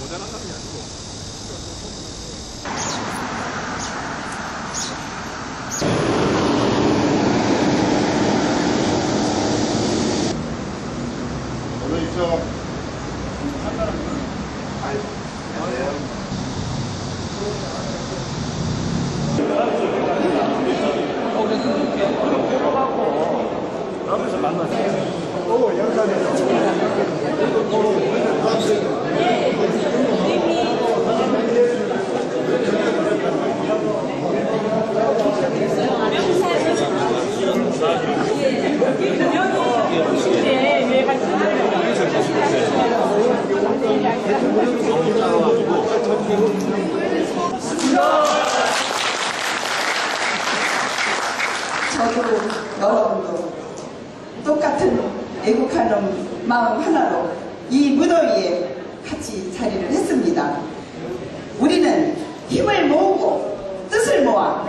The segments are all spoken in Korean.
모자란다는 게 아니고. 오늘 한 사람 여기서 만났어요. 저도 여러분도 똑같은 애국하는 마음 하나로 이 무더위에 같이 자리를 했습니다. 우리는 힘을 모으고 뜻을 모아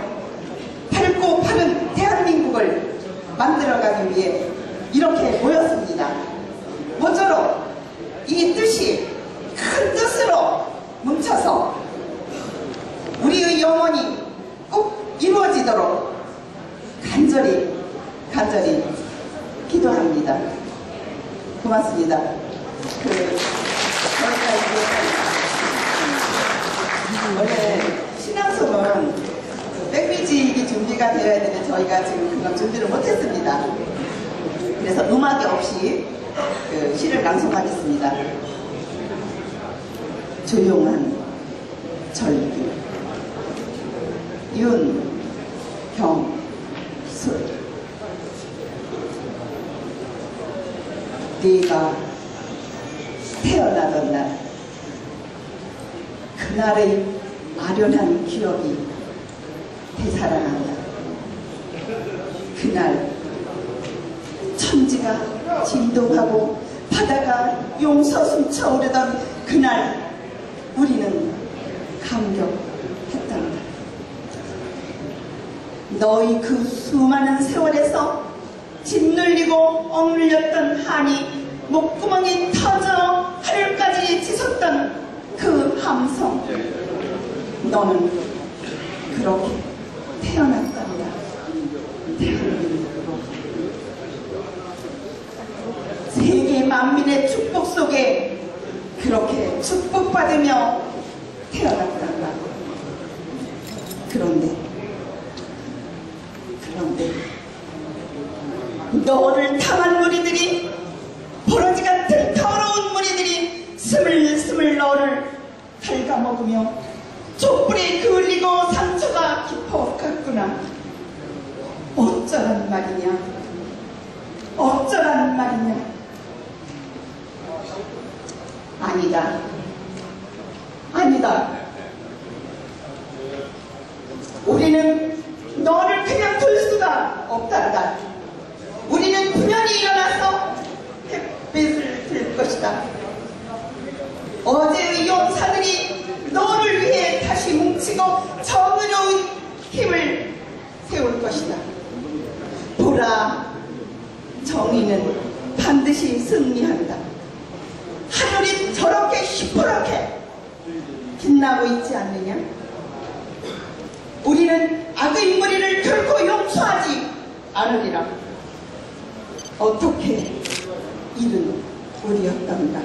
밝고 바른 대한민국을 만들어가기 위해 이렇게 모였습니다. 모쪼록 이 뜻이 큰 뜻으로 뭉쳐서 우리의 영혼이 꼭 이루어지도록 간절히 기도합니다. 고맙습니다. 원래 신앙송은 백뮤직이 준비가 되어야 되는데 저희가 지금 그런 준비를 못했습니다. 그래서 음악이 없이 시를 낭송하겠습니다. 조용한 절기 윤경술 네가 태어나던 날 그날의 아련한 기억이 되살아난다. 그날 천지가 진동하고 바다가 용서숨 차오르던 그날 우리는 감격했단다. 너희 그 수많은 세월에서 짓눌리고 억눌렸던 한이 목구멍이 터져 하늘까지 치솟던 그 함성, 너는 그렇게 태어났단다. 대한민국으로 세계 만민의 축복 속에 그렇게 축복받으며 태어났단다. 그런데 너를 탐한 무리들이, 버러지 같은 더러운 무리들이 스물스물 너를 갉아먹으며 촛불에 그을리고 상처가 깊어갔구나. 어쩌란 말이냐, 어쩌란 말이냐. 아니다. 우리는 너를 그냥 둘 수가 없단다. 우리는 분연히 일어나서 햇빛을 들 것이다. 어제의 용사들이 너를 위해 다시 뭉치고 정의로운 힘을 세울 것이다. 보라, 정의는 반드시 승리한다. 하늘이 저렇게 시퍼렇게 빛나고 있지 않느냐? 우리는 악의 무리를 결코 용서하지 않으리라. 어떻게 이른 우리였던가,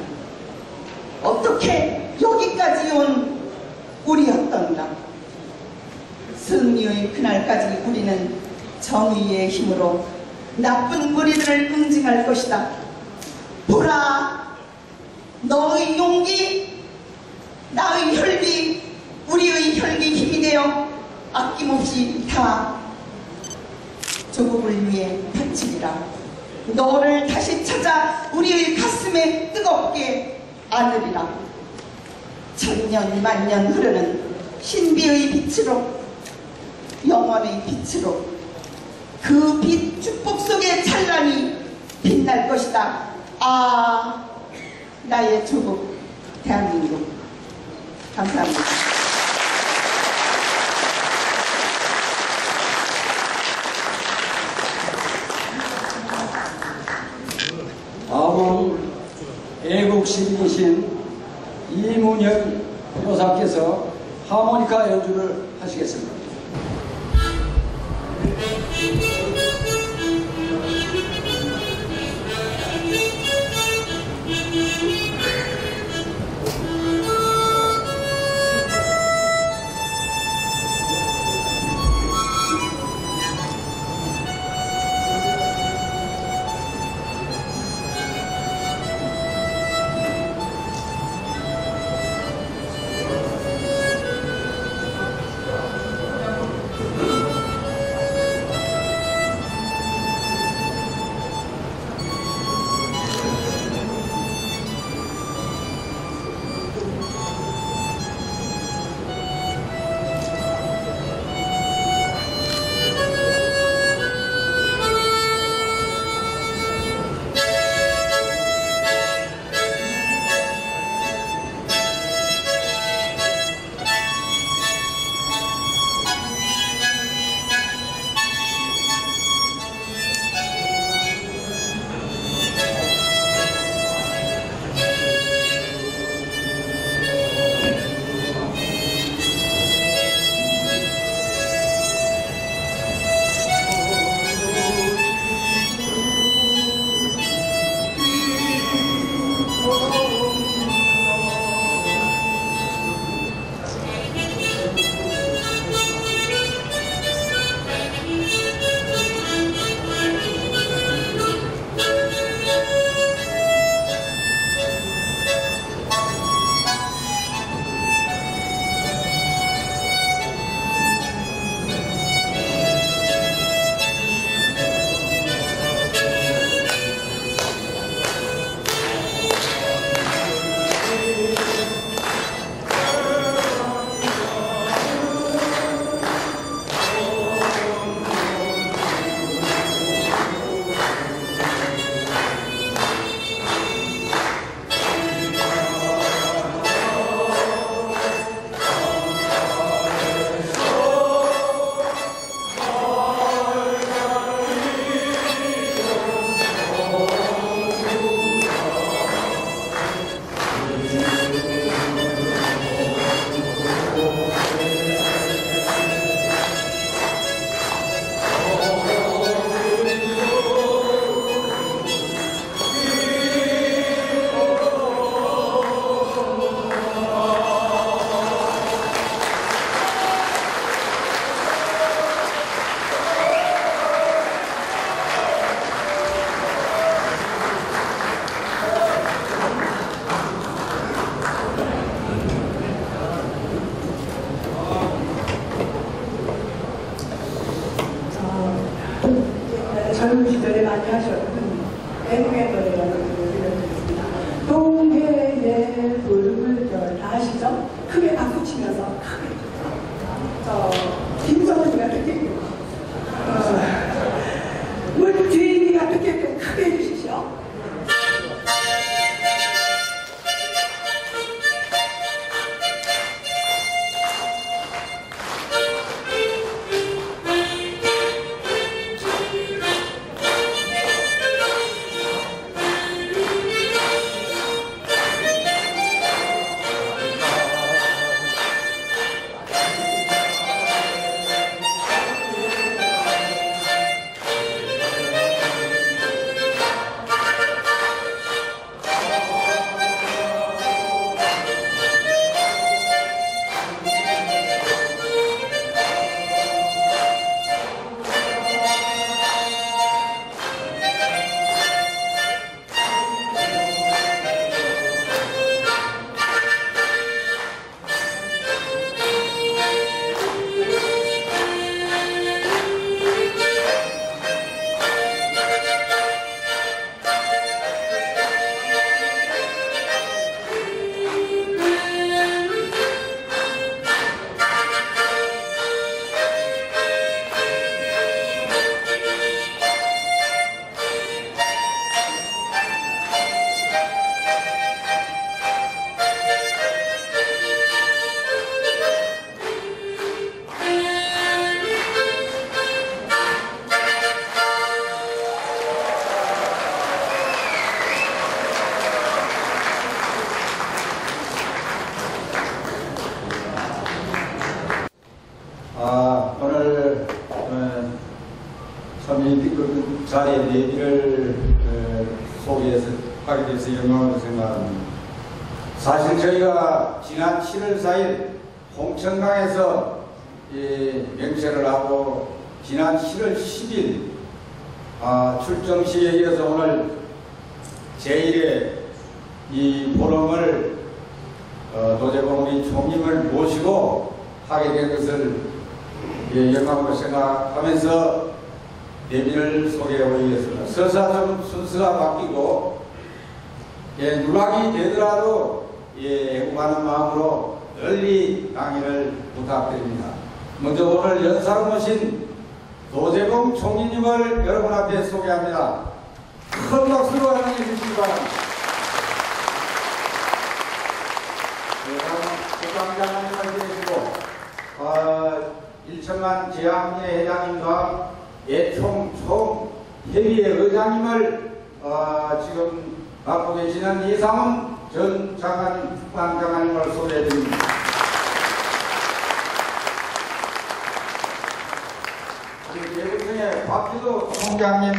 어떻게 여기까지 온 우리였던가. 승리의 그날까지 우리는 정의의 힘으로 나쁜 무리들을 응징할 것이다. 보라, 너의 용기, 나의 혈기, 우리의 혈기 힘이 되어 아낌없이 다 조국을 위해 바치리라. 너를 다시 찾아 우리의 가슴에 뜨겁게 안으리라. 천년 만년 흐르는 신비의 빛으로, 영원의 빛으로 그 빛 축복 속에 찬란히 빛날 것이다. 아, 나의 조국 대한민국. 감사합니다. 애국 시민이신 이문현 여사께서 하모니카 연주를 하시겠습니다. 젊은 시절에 많이 하셨던 애국의 노래라고 들려드렸습니다. 동해의 붉은 다 아시죠? 크게 박수 치면서 크게 김성은 씨가 듣게끔 문주인이가 듣게끔 크게 해주시죠. 자리에 내비를 소개해서 하게 돼서 영광으로 생각합니다. 사실 저희가 지난 7월 4일 홍천강에서 명세를 하고 지난 7월 10일 출정식에 이어서 오늘 제1회 이 포럼을 노재봉 우리 총님을 모시고 하게 된 것을 영광으로 생각하면서 내비를 소개해 올리겠습니다. 서사 좀 순서가 바뀌고 누락이 되더라도 애국하는 마음으로 널리 강의를 부탁드립니다. 먼저 오늘 연사로 모신 노재봉 총리님을 여러분 앞에 소개합니다. 큰 박수로 환영해 주시기 바랍니다. 국방장관님을 계시고 1천만 제왕의 회장님과 예총 협의회 의장님을 지금 맡고 계시는 이상훈 전 장관 국방장관님을 소개해드립니다. 대구청의 박기도 총장님,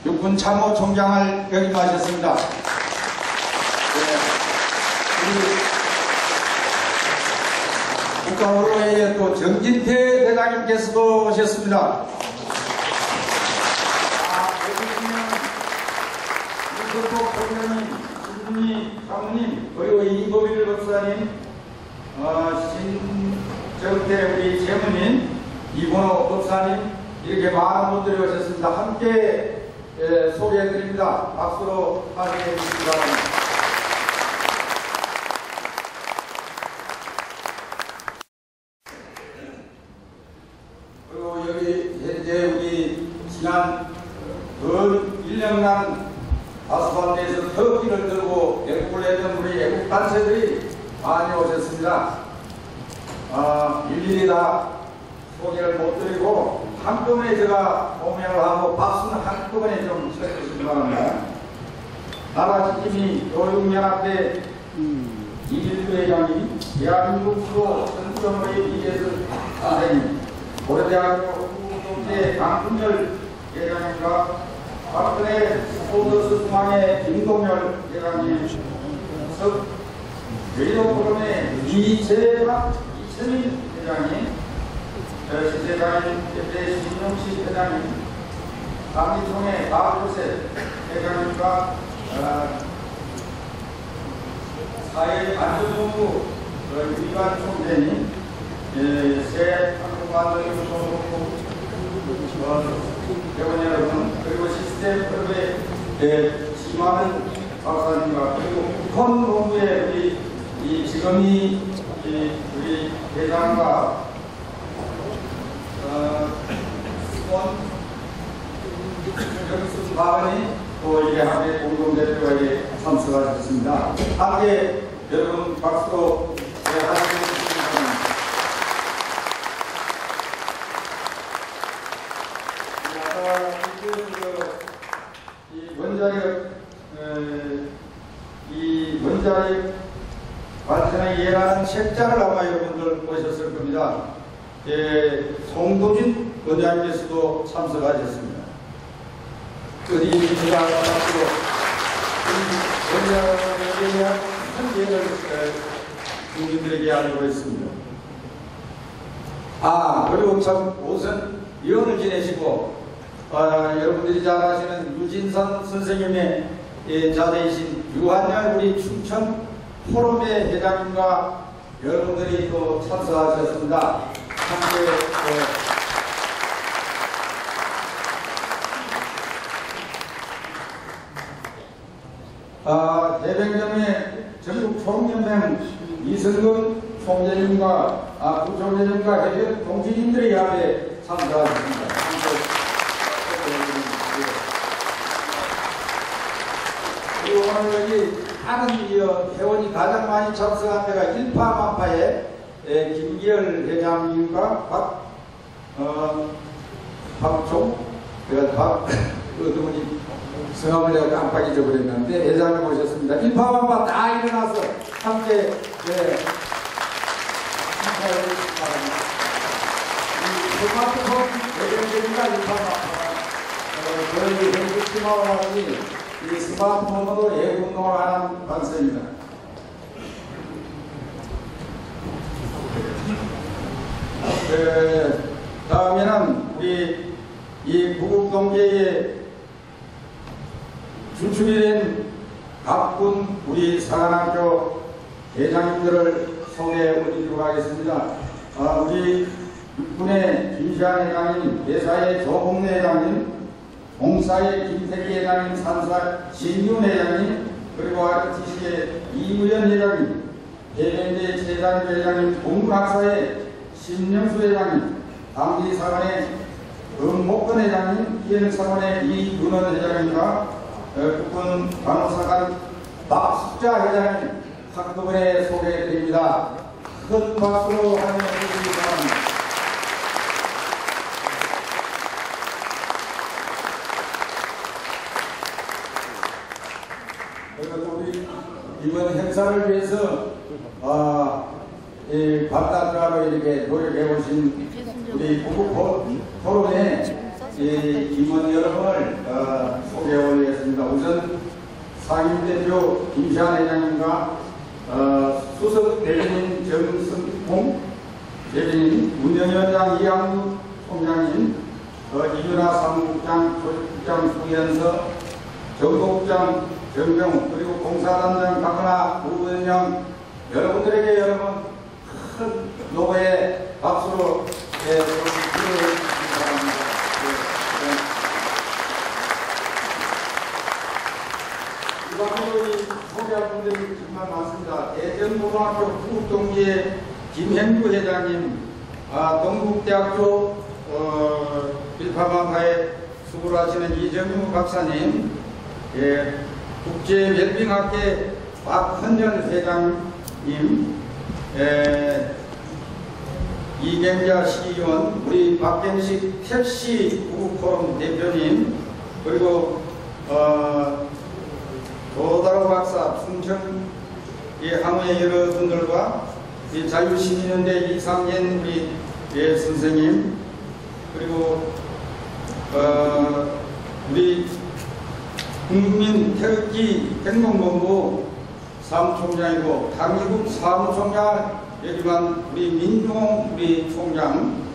육군 참모총장을 역임하셨습니다. 국가호로회의 또 정진태 대장님께서도 오셨습니다. 이것도 총장님, 신준희 사모님, 그리고 이보빌 법사님, 신정태 우리 재무님, 이본호 법사님, 이렇게 많은 분들이 오셨습니다. 함께 소개해드립니다. 박수로 환영해 주시기 바랍니다. 그리고 여기 현재 우리 지난 1년간 다수반대에서 터키를 들고 애국을 했던 우리 애국단체들이 많이 오셨습니다. 일일이 다 소개를 못 드리고 한꺼번에 제가 호명을 하고 박수는 한꺼번에 좀 쳐주시기 바랍니다. 나라지킴이 교육연합회 이일주 회장님, 대한민국 수도 선수연합회 이재슬 선생님, 고려대학교 국제공제 강훈열 회장님과 박근혜 스포츠 중앙회 김동열 회장님, 외교포럼의 이채민 회장님, 시세가인 대표 신용식 회장님, 강기총회 박조셉 회장님과 사회안전본부 위관 총재님, 새 한국관광연구소 회원 여러분, 그리고 시스템 클럽의 지만은 박사님과 그리고 국헌본부의 우리 이 지금이 우리 회장과 수원 박은희 또 이게 함께 공동대표에게 참석하셨습니다. 함께 여러분 박수로 하시겠습니다. 이 원자력 발전의 예라는 책자를 아마 여러분들 보셨을 겁니다. 송도진 원장님께서도 참석하셨습니다. 어디 제가 앞으로 원자력에 대한 큰 예를 국민들에게 알리고 있습니다. 그리고 참 우선 위원을 지내시고 여러분들이 잘 아시는 유진선 선생님의 자제이신 유한열 우리 춘천 포럼의 회장님과 여러분들이 또 참석하셨습니다. 함께 대변경의 전국 총연맹 이승근 총재님과 부총재님과 해변 동지님들이 앞에 참석하셨습니다. 그리고 오늘 여기 다른 회원이 가장 많이 참석한 데가 일파만파의 김기열 회장님과 박종, 어떤 분이 성함을 내가 깜빡 잊어버렸는데 회장님 오셨습니다. 일파만파 다 일어나서 함께 인사를 바랍니다. 이 스마트폰 대변자가 일파만파 저희 현직팀하고 같이 이 스마트폰으로 예운동을 하는 방송입니다. 다음에는 우리 이 구국동계에 주축이 된 각군 우리 사관학교 대장님들을 소개해 드리도록 하겠습니다. 우리 육군의 김시환 회장님, 대사의 조홍래 회장님, 공사의 김태기 회장님, 산사 진윤 회장님, 그리고 RTC의 이무현 회장님, 대변대 최단 회장님, 동문학사의 신명수 회장님, 당지사관의 금목근 회장님, 기행사관의 이근원 회장님과 국군 간호사관 박숙자 회장님 한꺼번에 소개해드립니다. 큰 박수로 환영해 주시기 바랍니다. 그리고 우리 이번 행사를 위해서 이 바깥으로 이렇게 노력해 오신 우리 구국 포럼의 임원 여러분을 소개해 올리겠습니다. 우선 상임대표 김시환 회장님과 수석 대변인 정승봉 대변인, 운영위원장 이양무 총장님, 이준하 사무국장, 조직국장 송현서, 정보국장 정병, 그리고 공사단장 박은하 부위원장 여러분들에게 여러분 큰 노고의 박수로 부탁드리기 바랍니다. 이방으로 소개할 분들이 정말 많습니다. 대전고등학교 구국동기의 김현구 회장님, 동국대학교 빌파마파에 수고를 하시는 이정유 박사님, 국제웰빙학회 박헌열 회장님, 이경자 시의원, 우리 박경식 택시 구국포럼 대표님, 그리고 조다로 박사, 충청 항우의 여러분들과 자유시민연대 이상현 우리 선생님, 그리고 우리 국민 태극기 행동본부 사무총장이고 당기국 사무총장이지만 우리 민종 우리 총장,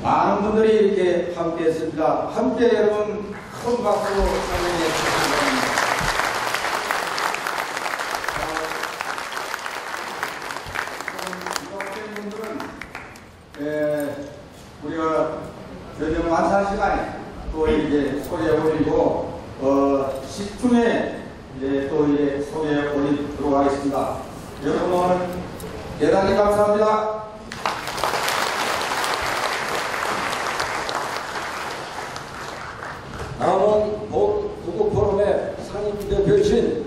많은 분들이 이렇게 함께했습니다. 함께 여러분 큰 박수로 환영해 주시기 바랍니다. 우리가 저녁 만찬 시간에 또 이제 소개해 올리고 10분에 또 이제 소개해 올리도록 하겠습니다. 여러분 오늘 대단히 감사합니다. 다음은 구국포럼의 상임대표이신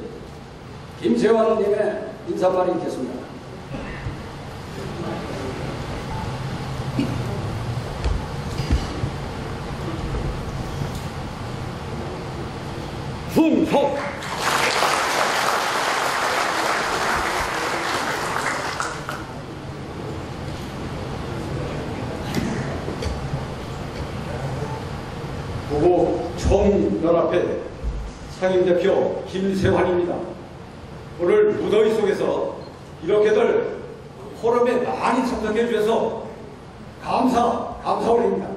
김세환님의 인사말이 있겠습니다. 충성! 구국 총연합회 상임대표 김세환입니다. 오늘 무더위 속에서 이렇게들 포럼에 많이 참석해 주셔서 감사 올립니다.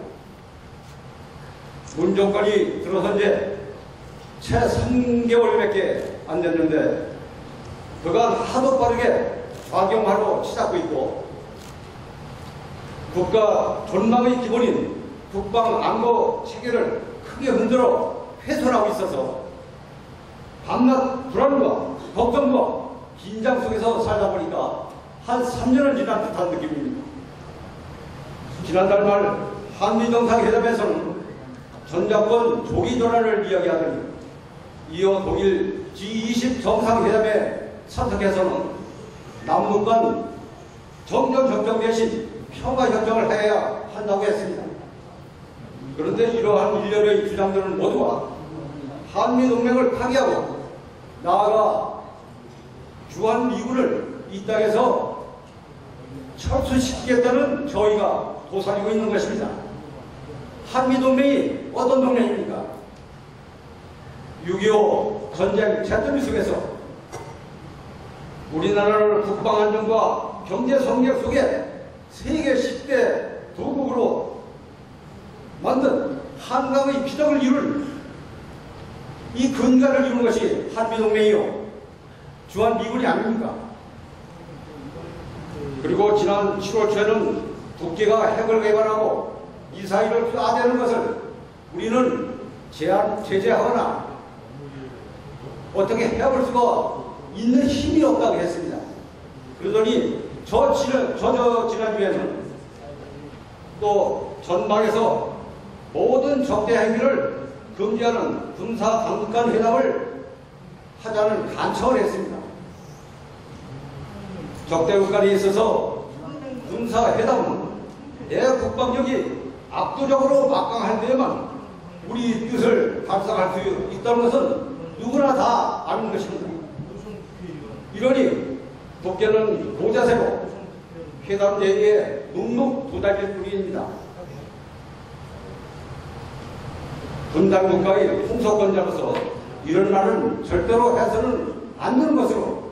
문정권이 들어선 지 채 3개월밖에 안 됐는데 그간 하도 빠르게 작용하러 치닫고 있고 국가 전망의 기본인 국방 안보 체계를 크게 흔들어 훼손하고 있어서 밤낮 불안과 걱정과 긴장 속에서 살다 보니까 한 3년을 지난 듯한 느낌입니다. 지난달 말 한미정상회담에서는 전작권 조기 전환을 이야기하더니 이어 독일 G20 정상회담에 참석해서는 남북 간 정전협정 대신 평화협정을 해야 한다고 했습니다. 그런데 이러한 일련의 주장들은 모두가 한미동맹을 파기하고 나아가 주한미군을 이 땅에서 철수시키겠다는 저희가 도사리고 있는 것입니다. 한미동맹이 어떤 동맹입니까? 6.25 전쟁 잿더미 속에서 우리나라를 국방안정과 경제 성장 속에 세계 10대 도국으로 만든 한강의 기적을 이룰 이 근간을 이룬 것이 한미동맹이요 주한 미군이 아닙니까? 그리고 지난 7월 초에는 북괴가 핵을 개발하고 미사일을 쏴대는 것을 우리는 제재하거나 어떻게 해볼 수가 있는 힘이 없다고 했습니다. 그러더니 지난주에는 또 전방에서 모든 적대 행위를 금지하는 군사 강국간 회담을 하자는 간청을 했습니다. 적대 국간에 있어서 군사 회담은 내 국방력이 압도적으로 막강할 때에만 우리 뜻을 달성할 수 있다는 것은 누구나 다 아는 것입니다. 이러니 북괴는 고자세로 회담 대회에 눅눅 도달될 뿐입니다. 분단 국가의 통속권자로서 이런 말은 절대로 해서는 안 되는 것으로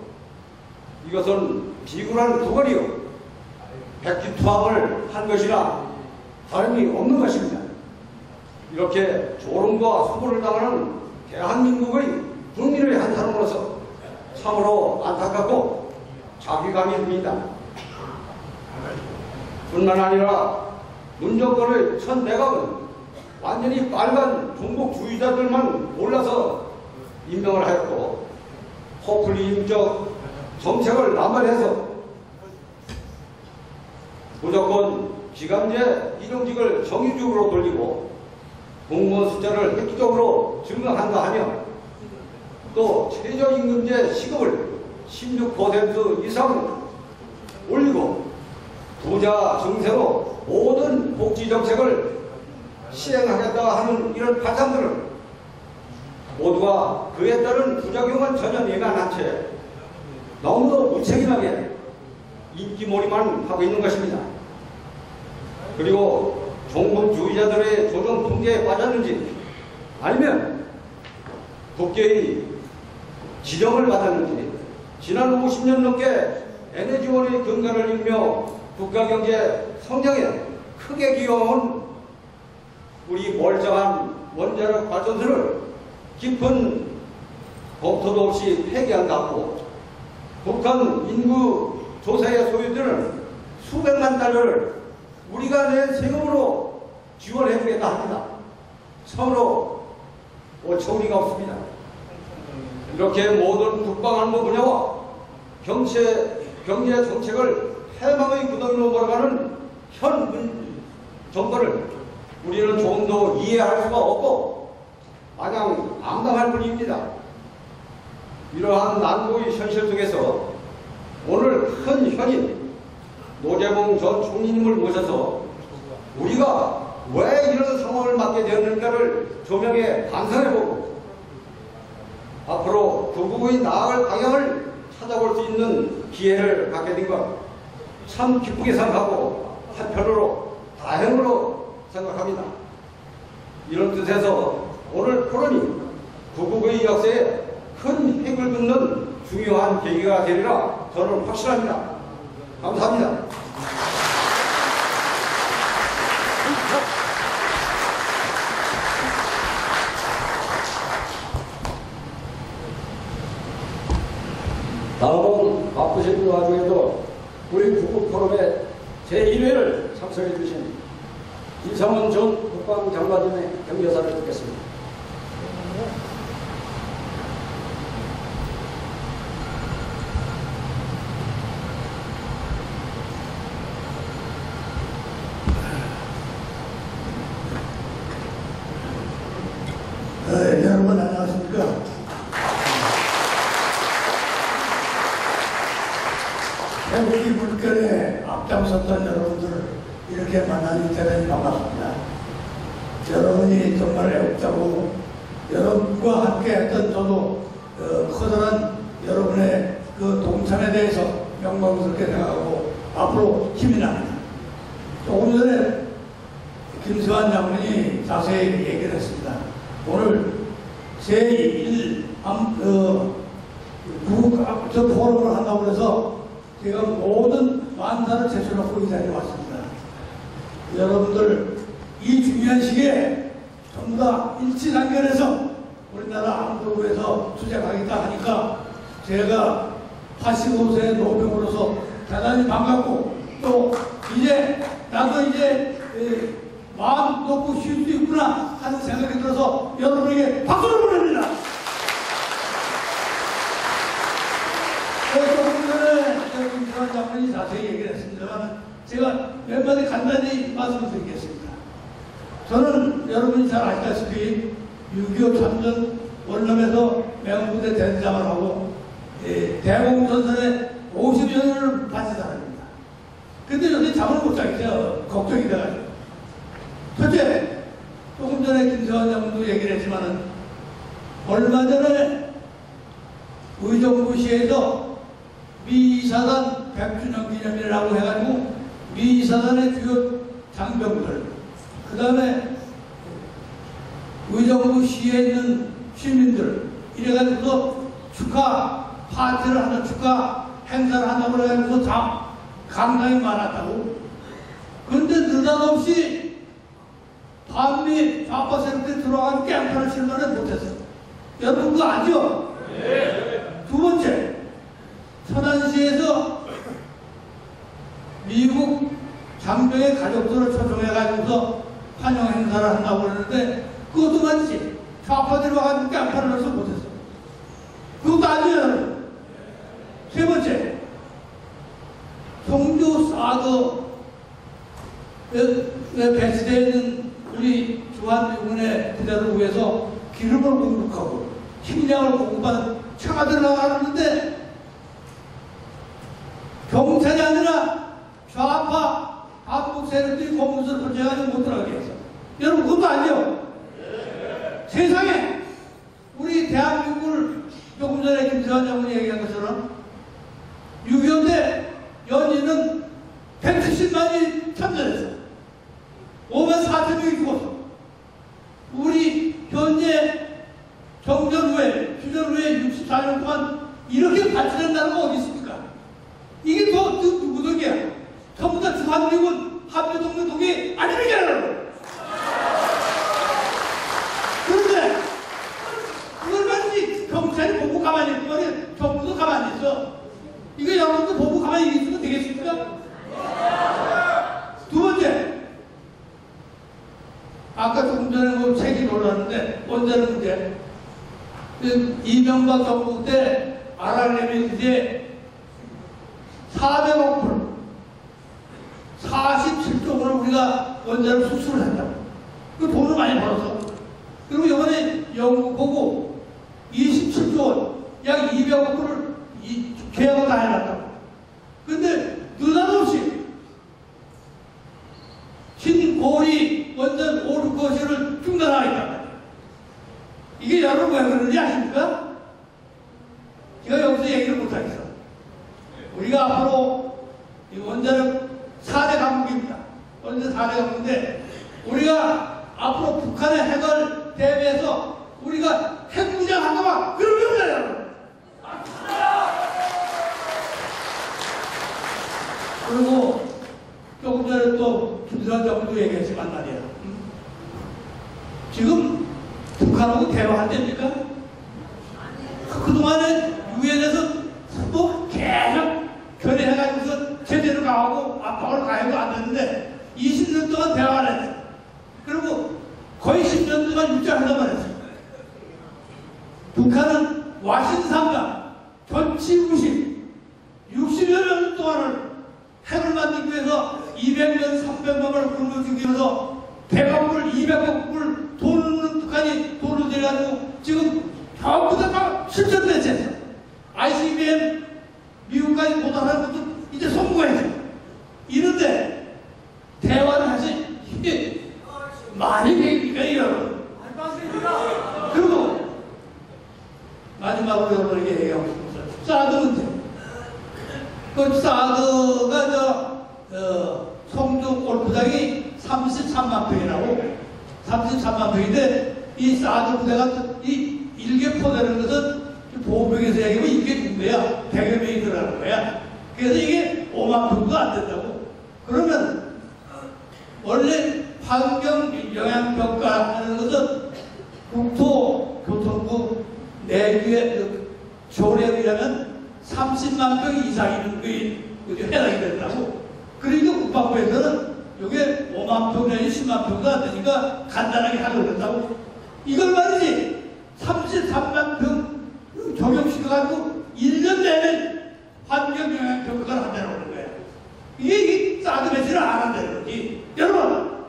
이것은 비굴한 구걸이요 백기투항을 한 것이라 다름이 없는 것입니다. 이렇게 조롱과 수고를 당하는 대한민국의 국민의 한 사람으로서 참으로 안타깝고 자괴감이 듭니다. 뿐만 아니라 문정권의 천 내각은 완전히 빨간 종북주의자들만 몰라서 임명을 하였고 포퓰리즘적 정책을 남발해서 무조건 기간제 일용직을 정규직으로 돌리고 공무원 숫자를 획기적으로 증가한다 하며 또 최저임금제 시급을 16% 이상 올리고 부자 증세로 모든 복지정책을 시행하겠다 하는 이런 파장들은 모두가 그에 따른 부작용은 전혀 예견한 채 너무도 무책임하게 인기몰이만 하고 있는 것입니다. 그리고 종북주의자들의 조정 통제에 빠졌는지 아니면 국회의 지령을 받았는지 지난 50년 넘게 에너지원의 근간을 이루며 국가경제 성장에 크게 기여한 우리 멀쩡한 원자력 발전소를 깊은 검토도 없이 폐기한다고 북한 인구 조사에 소요되는 수백만 달러를 우리가 낸 세금으로 지원해주겠다 합니다. 참으로 어처구니가 없습니다. 이렇게 모든 국방안보 분야와 경제 정책을 해방의 구덩이로 몰아가는 현 정부를 우리는 조금 더 이해할 수가 없고 마냥 앙당할 뿐입니다. 이러한 난고의 현실 속에서 오늘 큰 현인 노재봉 전 총리님을 모셔서 우리가 왜 이런 상황을 맞게 되었는가를 조명해 반성해보고 앞으로 조국의 나아갈 방향을 찾아볼 수 있는 기회를 갖게 된 것 참 기쁘게 생각하고 한편으로 다행으로 생각합니다. 이런 뜻에서 오늘 토론이 조국의 역사에 큰 획을 긋는 중요한 계기가 되리라 저는 확신합니다. 감사합니다. 다음은 바쁘신 와중에도 우리 국국포럼의 제1회를 참석해 주신 이상원 전 국방장관님의 경례사를 듣겠습니다. 여러분 안녕하십니까? 태국이 물결에 앞장섰던 여러분들 이렇게 만나니 대단히 반갑습니다. 여러분이 정말 애국자고 여러분과 함께 했던 저도 커다란 여러분의 그 동참에 대해서 영광스럽게 생각하고 앞으로 힘이 납니다. 조금 전에 김수환 장군이 자세히 얘기를 했습니다. 오늘 제1 저 포럼을 한다고 해서 제가 모든 만사를 제쳐놓고 이 자리에 왔습니다. 여러분들 이 중요한 시기에 전부 다 일치단결해서 우리나라 안보부에서 투쟁하겠다 하니까 제가 85세 노병으로서 대단히 반갑고 또 이제 나도 이제 마음 놓고 쉴 수 있구나 하는 생각이 들어서 여러분에게 박수를 보냅니다. 조금 전에 김태환 장관이 자세히 얘기를 했습니다만 제가 몇 마디 간단히 말씀드리겠습니다. 저는 여러분이 잘 아시다시피 6.25 참전 원룸에서 명부대 대대장을 하고 대공전선에 50여 년을 바친 사람입니다. 근데 요새 잠을 못 자겠죠. 걱정이 돼가지고. 첫째, 조금 전에 김세환 장관도 얘기를 했지만은 얼마 전에 의정부시에서 미사단 100주년 기념이라고 해가지고 미사단의 주요 장병들, 그 다음에 의정부시에 있는 시민들 이래가지고서 축하 파티를 하는 축하 행사를 한다고 해가지고 다 강당이 많았다고. 그런데 느닷없이 반미 좌파 세력들이 들어와서 깽판을 실만을 못했어요. 여러분 그거 아죠? 네. 두 번째, 천안시에서 미국 장병의 가족들을 초청해가지고서 환영 행사를 한다고 그러는데 그것도 맞지. 좌파들이 와가지고 깽판을 해서 못했어. 그것도 아니에요. 세 번째, 송주 사드에 배치되어 있는 우리 주한미군의 부대를 위해서 기름을 공급하고 식량을 공급하는 차가 들어가는데 경찰이 아니라 좌파 한국 세력들이 공무원을 설치해가지고 못 들어가게 했어. 여러분 그것도 아니요. 세상에 우리 대한민국을 조금 전에 김세환 장관이 얘기한 것처럼 6.25 때 연인은 170만이 참전했어. 5만 4천 명이 죽었어. 우리 현재 정전 후에, 휴전 후에 64년 동안 이렇게 발전한다는 거 어디 있습니까? 이게 더 누구 덕이야? 전부 다 주한미군 한미동맹 덕이 아닙니까? 그런데 그걸 마치 경찰이 보고 가만히 있고 말이야. 정부도 가만히 있어. 이거 여러분도 보고 가만히 있으면 되겠습니까? 두 번째, 아까 조금 전에 뭐 책이 올랐는데 언제는 문제 이명박 정부 때 RRM이 이제 400억 불 47조 원을 우리가 원자로 수출을 한다고. 그 돈을 많이 벌어서. 그리고 이번에 영국 보고 27조 원, 약 200억 불을 계약을 다 해놨다고. 근데 느닷없이 신고리 원전 오르코시를 중단하겠다. 이게 여러분 왜 그러는지 아십니까? 제가 여기서 얘기를 못하겠어. 우리가 앞으로 이 원자력 4대 강국입니다. 원전 4대 강국인데 우리가 앞으로 북한의 핵을 대비해서 우리가 핵무장 한다면 그러면 여러분. 그리고 조금 전에 또 김수환 장관도 얘기했지만 말이야. 지금 북한하고 대화한답니까? 그동안에 유엔에서 또 계속 결의해가지고서 제대로 가고 압박을 가해도 안 됐는데 20년 동안 대화를 했어. 그리고 거의 10년 동안 육장한단 말이었어. 북한은 와신상가, 전치무식 60여 년 동안을 핵을 만들기 위해서 200년, 300만을 굶어주기 위해서 100억 불, 200억 불 돈을 북한이 돈을 들여가지고 지금 전부 다 실전됐지. ICBM 미국까지 도달하는 것도 이제 성공했어. 이런데 대화를 하지 이게 많이 되니까 여러분. 그리고 마지막으로 여러분에게 얘기하고 싶습니다. 사드 문제. 그 사드가 성주 골프장이 33만 평이라고 33만 평인데 이 사드 부대가 이 길게 퍼내는 것은 보병에서 얘기하면 이게 누구야? 100여 명이 들어가는 거야. 그래서 이게 5만 평도 안 된다고. 그러면 원래 환경 영향평가 하는 것은 국토교통부 내규의 조례에 의하면 30만 평 이상이면 그게 해당이 된다고. 그러니까 국방부에서는 이게 5만 평 내지 10만 평도 안 되니까 간단하게 하려고 그런다고. 이걸 말이지 33만 평 적용시켜가지고 1년 내내 환경영향평가를 한다고 하는 거야. 이게 싸드매질을 안 한다는 거지. 여러분,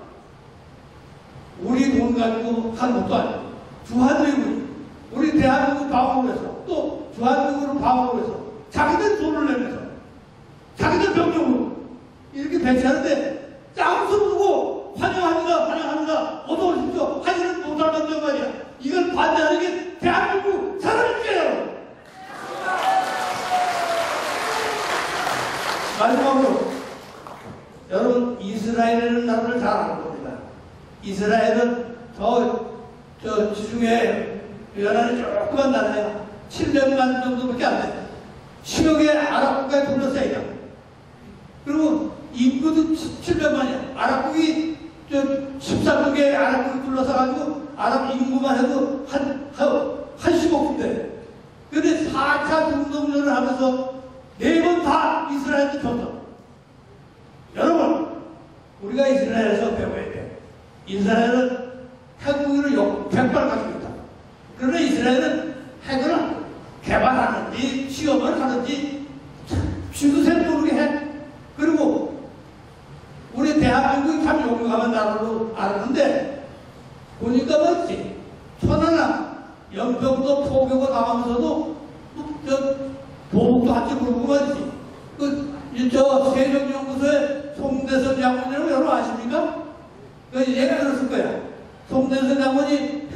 우리 돈 가지고 하는 것도 아니고 주한미군이 우리 대한민국 방어를 해서 또 주한미군을 방어를 해서 자기들 돈을 내면서 자기들 병력으로 이렇게 배치하는데 짱수 두고 환영합니다 어서 오십시오 하지는 못할 건데 말이야. 이걸 반대하는 게 대한민국 사람일게요. 마지막으로 여러분, 이스라엘은 나라를 잘 아는 겁니다. 이스라엘은 저 지중해 연안에 조그만 나라야. 700만 정도밖에 안 돼. 10여 개 아랍국가에 둘러싸여 있다. 그리고 인구도 700만이야. 아랍국이 13개 아랍국이 둘러싸가지고 아랍 인구만 해도 한 10억인데. 근데 4차 중동전을 하면서 4번 다 이스라엘한테 졌어. 여러분, 우리가 이스라엘에서 배워야 돼. 이스라엘은 핵무기를 100발 가지고 있다. 그러나 이스라엘은 핵을 개발하는지 시험을 하는지 쥐도새 모르게 해. 그리고 우리 대한민국이 참 용감한 나라로 알았는데 보니까 맞지. 천안함, 연평도 포교가 나가면서도 보복도 하지 모르고 말이지. 저 세종연구소의 송대선 장군이라고 여러분 아십니까? 그 얘기 들었을 거야. 송대선 장군이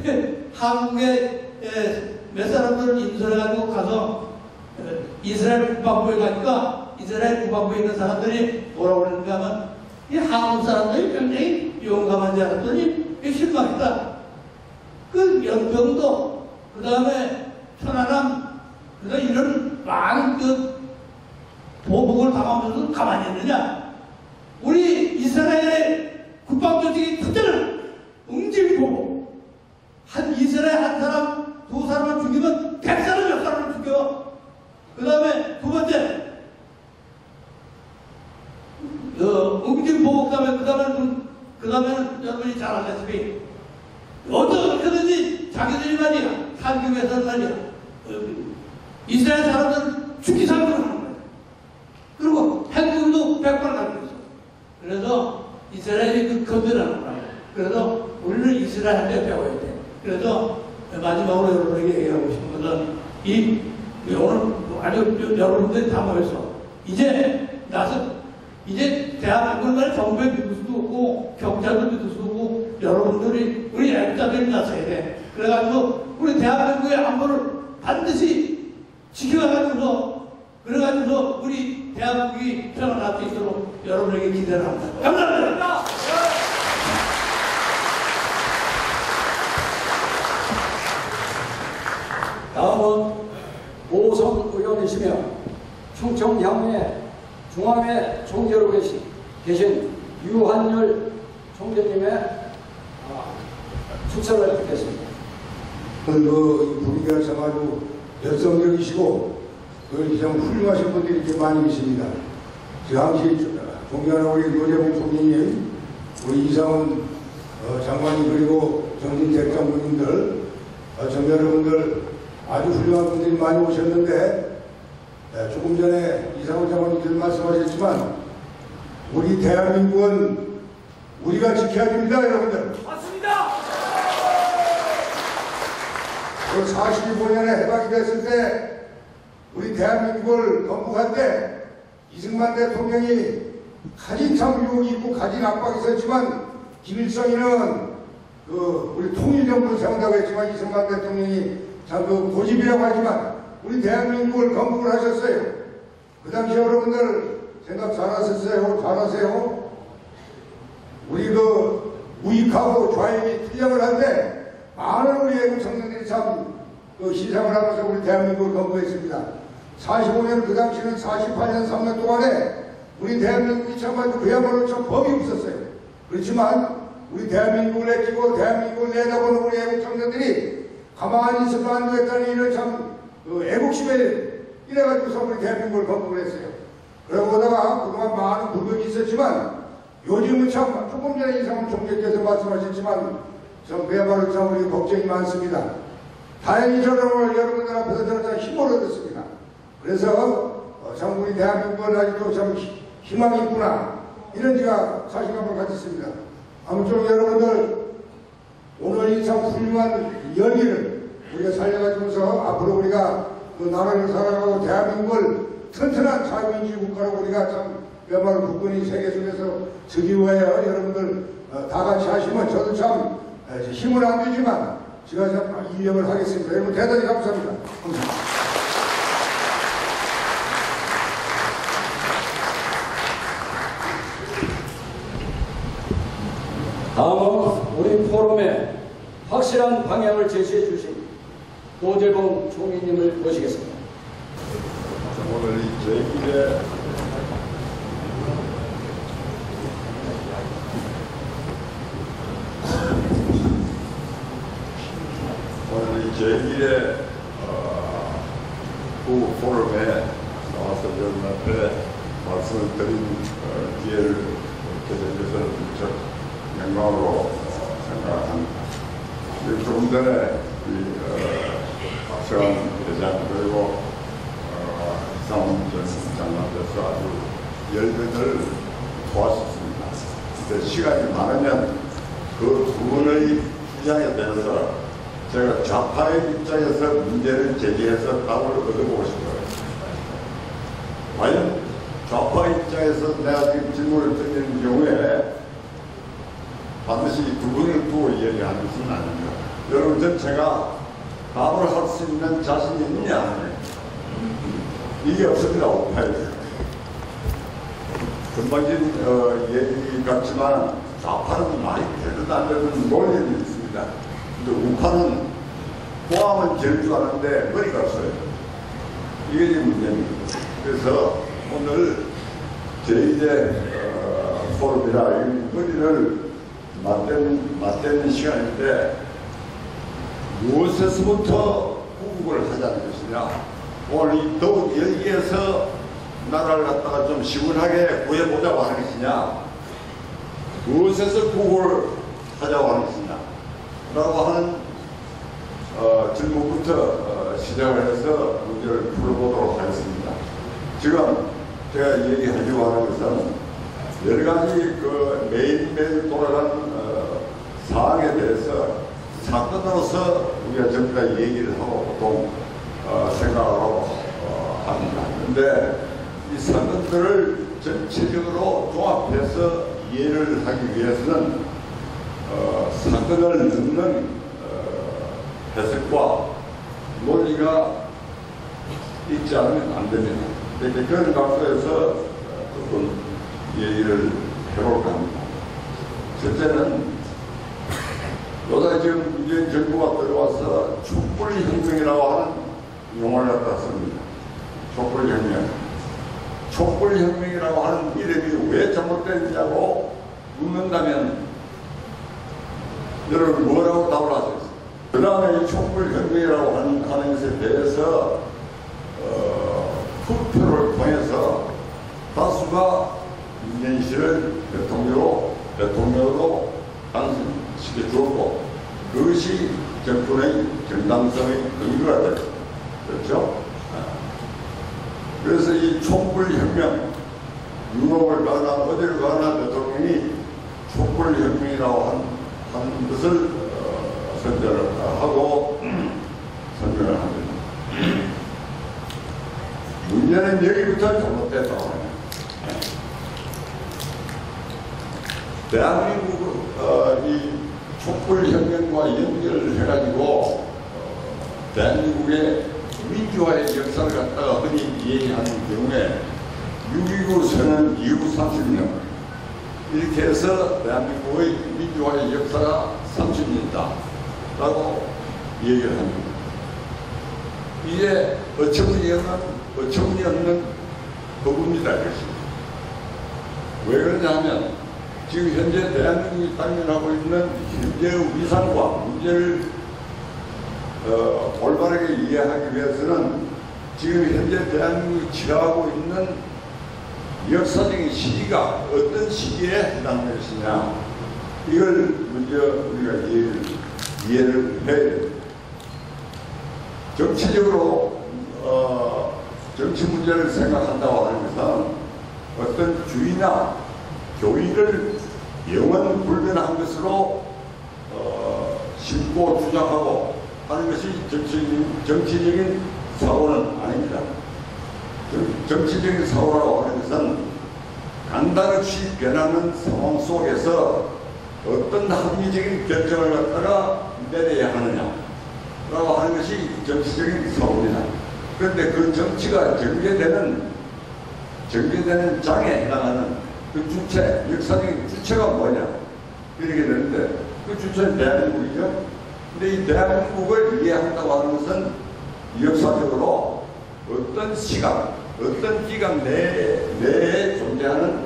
한국에 몇 사람들을 인솔해가지고 가서 이스라엘 국방부에 가니까 이스라엘 국방부에 있는 사람들이 뭐라고 그러는가 하면 이 한국 사람들이 굉장히 용감한지 알았더니 실망했다. 그 연평도, 그 다음에 천안함, 그 다음에 이런 많은 보복을 당하면서도 가만히 있느냐? 우리 이스라엘의 국방조직이 첫째는 응징보복. 이스라엘 한 사람, 두 사람을 죽이면 100사람, 몇 사람을 죽여. 그 다음에 두 번째, 응징보복 그 다음에는 여러분이 잘 아시다시피 어떻게든지 자기들이 말이야, 살기 위해서는 말이야, 이스라엘 사람들은 죽기 살기로 하는 거야. 그리고 핵무기도 100발 가지고 있어. 그래서 이스라엘이 건드리는 거야. 그래서 우리는 이스라엘한테 배워야 돼. 그래서 마지막으로 여러분에게 얘기하고 싶은 것은 오늘 아주 여러분들이 다 모여서 이제 대한민국을 정부에 믿을 수도 없고 경찰도 믿을 수도 없고 여러분들이 우리 애국자들이 나서야 돼. 그래가지고 우리 대한민국의 안보를 반드시 지켜가지고서 그래가지고서 우리 대한민국이 태어날 수 있도록 여러분에게 기대를 합니다. 감사합니다. 다음은 오성 의원이시며 충청 양문의 중앙회 총재로 계신 유한열 총재님의 축사를 듣겠습니다. 그 분위기가 참 아주 열성적이시고 참 훌륭하신 분들이 이렇게 많이 계십니다. 그 당시 존경하는 우리 노재봉 총리님, 우리 이상훈 장관님, 그리고 정진택 장군님들, 전 여러분들 아주 훌륭한 분들이 많이 오셨는데, 조금 전에 이상훈 장관님들 말씀하셨지만 우리 대한민국은 우리가 지켜야 됩니다, 여러분들. 맞습니다. 45년에 해방이 됐을 때 우리 대한민국을 건국할 때 이승만 대통령이 가진 참 유혹이 있고 가진 압박이 있었지만 김일성이는 우리 통일정부를 세운다고 했지만 이승만 대통령이 참 고집이라고 하지만 우리 대한민국을 건국을 하셨어요. 그 당시 여러분들 생각 잘하세요. 우리 우익하고 좌익이 투쟁을 할 때 많은 우리 애국 청년들이 참 시상을 하면서 우리 대한민국을 건국했습니다. 45년 그 당시는 48년 3년 동안에 우리 대한민국이 정말 그야말로 좀 법이 없었어요. 그렇지만 우리 대한민국을 애끼고 대한민국을 내다보는 우리 애국 청년들이 가만히 있어도 안 되겠다는 일을 참 애국심에 이래가지고서 우리 대한민국을 건국을 했어요. 그러고다가 그동안 많은 불법이 있었지만 요즘은 참 조금 전에 이상훈 총재께서 말씀하셨지만 참 그야말로 참 우리 걱정이 많습니다. 다행히 저는 오늘 여러분들 앞에서 저는 참 힘을 얻었습니다. 그래서 참 우리 대한민국은 아직도 참 희망이 있구나 이런 제가 자신감을 가졌습니다. 아무쪼록 여러분들 오늘 이 참 훌륭한 열기를 우리가 살려가지고서 앞으로 우리가 그 나라를 살아가고 대한민국을 튼튼한 자유민주주의 국가로 우리가 참 그야말로 국군이 세계 속에서 즉위하여 여러분들 다 같이 하시면 저도 참 힘은 안 되지만 제가 참 인정을 하겠습니다. 여러분 대단히 감사합니다. 감사합니다. 다음은 우리 포럼에 확실한 방향을 제시해 주신 노재봉 총리님을 모시겠습니다. 오늘 이 제1회 후 포럼에 나와서 여러분 앞에 말씀을 드린 기회를 얻게 된 것을 무척 영광으로 생각합니다. 조금 전에 박세환 회장 그리고 이상훈 전 장관께서 아주 열변을 도왔습니다. 근데 시간이 많으면 그 두 분의 주장에 대해서 제가 좌파의 입장에서 문제를 제기해서 답을 얻어보고 싶어요. 과연 좌파 입장에서 내가 지금 질문을 드리는 경우에 반드시 두 분을 두고 이야기하는 것은 아닙니다. 여러분 전체가 답을 할 수 있는 자신이 있느냐? 이게 없습니다. 오파에. 금방진 얘기 같지만 좌파는 많이 되는 안 되는 논리는 있습니다. 근데 우파는 포함은 될 줄 아는데 머리가 없어요. 이게 지금 문제입니다. 그래서 오늘 제2대 포럼이라 이 머리를 맞대는 시간인데 무엇에서부터 구국을 하자는 것이냐. 오늘 이 더욱 열기에서 나라를 갖다가 좀 시원하게 구해보자고 하는 것이냐. 무엇에서 구국을 하자고 하는 것이냐 라고 하는 질문부터 시작을 해서 문제를 풀어보도록 하겠습니다. 지금 제가 얘기하려고 하는 것은 여러 가지 그 매일매일 돌아가는 사항에 대해서 사건으로서 우리가 전부 다 얘기를 하고 보통 생각하고 합니다. 그런데 이 사건들을 전체적으로 종합해서 이해를 하기 위해서는 사건을 넣는 해석과 논리가 있지 않으면 안 됩니다. 그런 각도에서 조금 얘기를 해볼까 합니다. 첫째는 요새 지금 문재인 정부가 들어와서 촛불혁명이라고 하는 용어를 갖다 씁니다. 촛불혁명. 촛불혁명이라고 하는 이름이 왜 잘못됐냐고 묻는다면 여러분 뭐라고 답을 하시겠어요? 그 다음에 이 촛불혁명이라고 하는 것에 대해서 투표를 통해서 다수가 문재인 씨를 대통령으로 당선시켜 주었고 그것이 정권의 정당성의 근거가 됐죠. 그렇죠? 그래서 이 촛불혁명, 유럽을 가나 어디를 가나 대통령이 촛불혁명이라고 하는 것을 선전을 하고 선전을 합니다. 문제는 여기부터 잘못됐다고 합니다. 대한민국 이 촛불혁명과 연결을 해가지고 대한민국의 민주화의 역사를 갖다가 흔히 얘기하는 경우에 6.29 선언 이후 30년 이렇게 해서 대한민국의 민주화의 역사가 30년이다 라고 얘기를 합니다. 이게 어처구니 없는 거부입니다. 이것이. 왜 그러냐면 지금 현재 대한민국이 당면하고 있는 현재의 위상과 문제를 올바르게 이해하기 위해서는 지금 현재 대한민국이 지나가고 있는 역사적인 시기가 어떤 시기에 해당하는 것이냐, 이걸 먼저 우리가 이해를 해야 됩니다. 정치적으로 정치 문제를 생각한다고 하는 것은 어떤 주의나 교의를 영원 불변한 것으로 심고 주장하고 하는 것이 정치적인 사고는 아닙니다. 정치적인 사고라고 하는 것은 간단없이 변하는 상황 속에서 어떤 합리적인 결정을 갖다가 내려야 하느냐라고 하는 것이 정치적인 사고입니다. 그런데 그 정치가 전개되는 장에 해당하는 그 주체, 역사적인 주체가 뭐냐, 이렇게 되는데 그 주체는 대한민국이죠. 근데 이 대한민국을 이해한다고 하는 것은 역사적으로 어떤 시간, 어떤 기간 내에 존재하는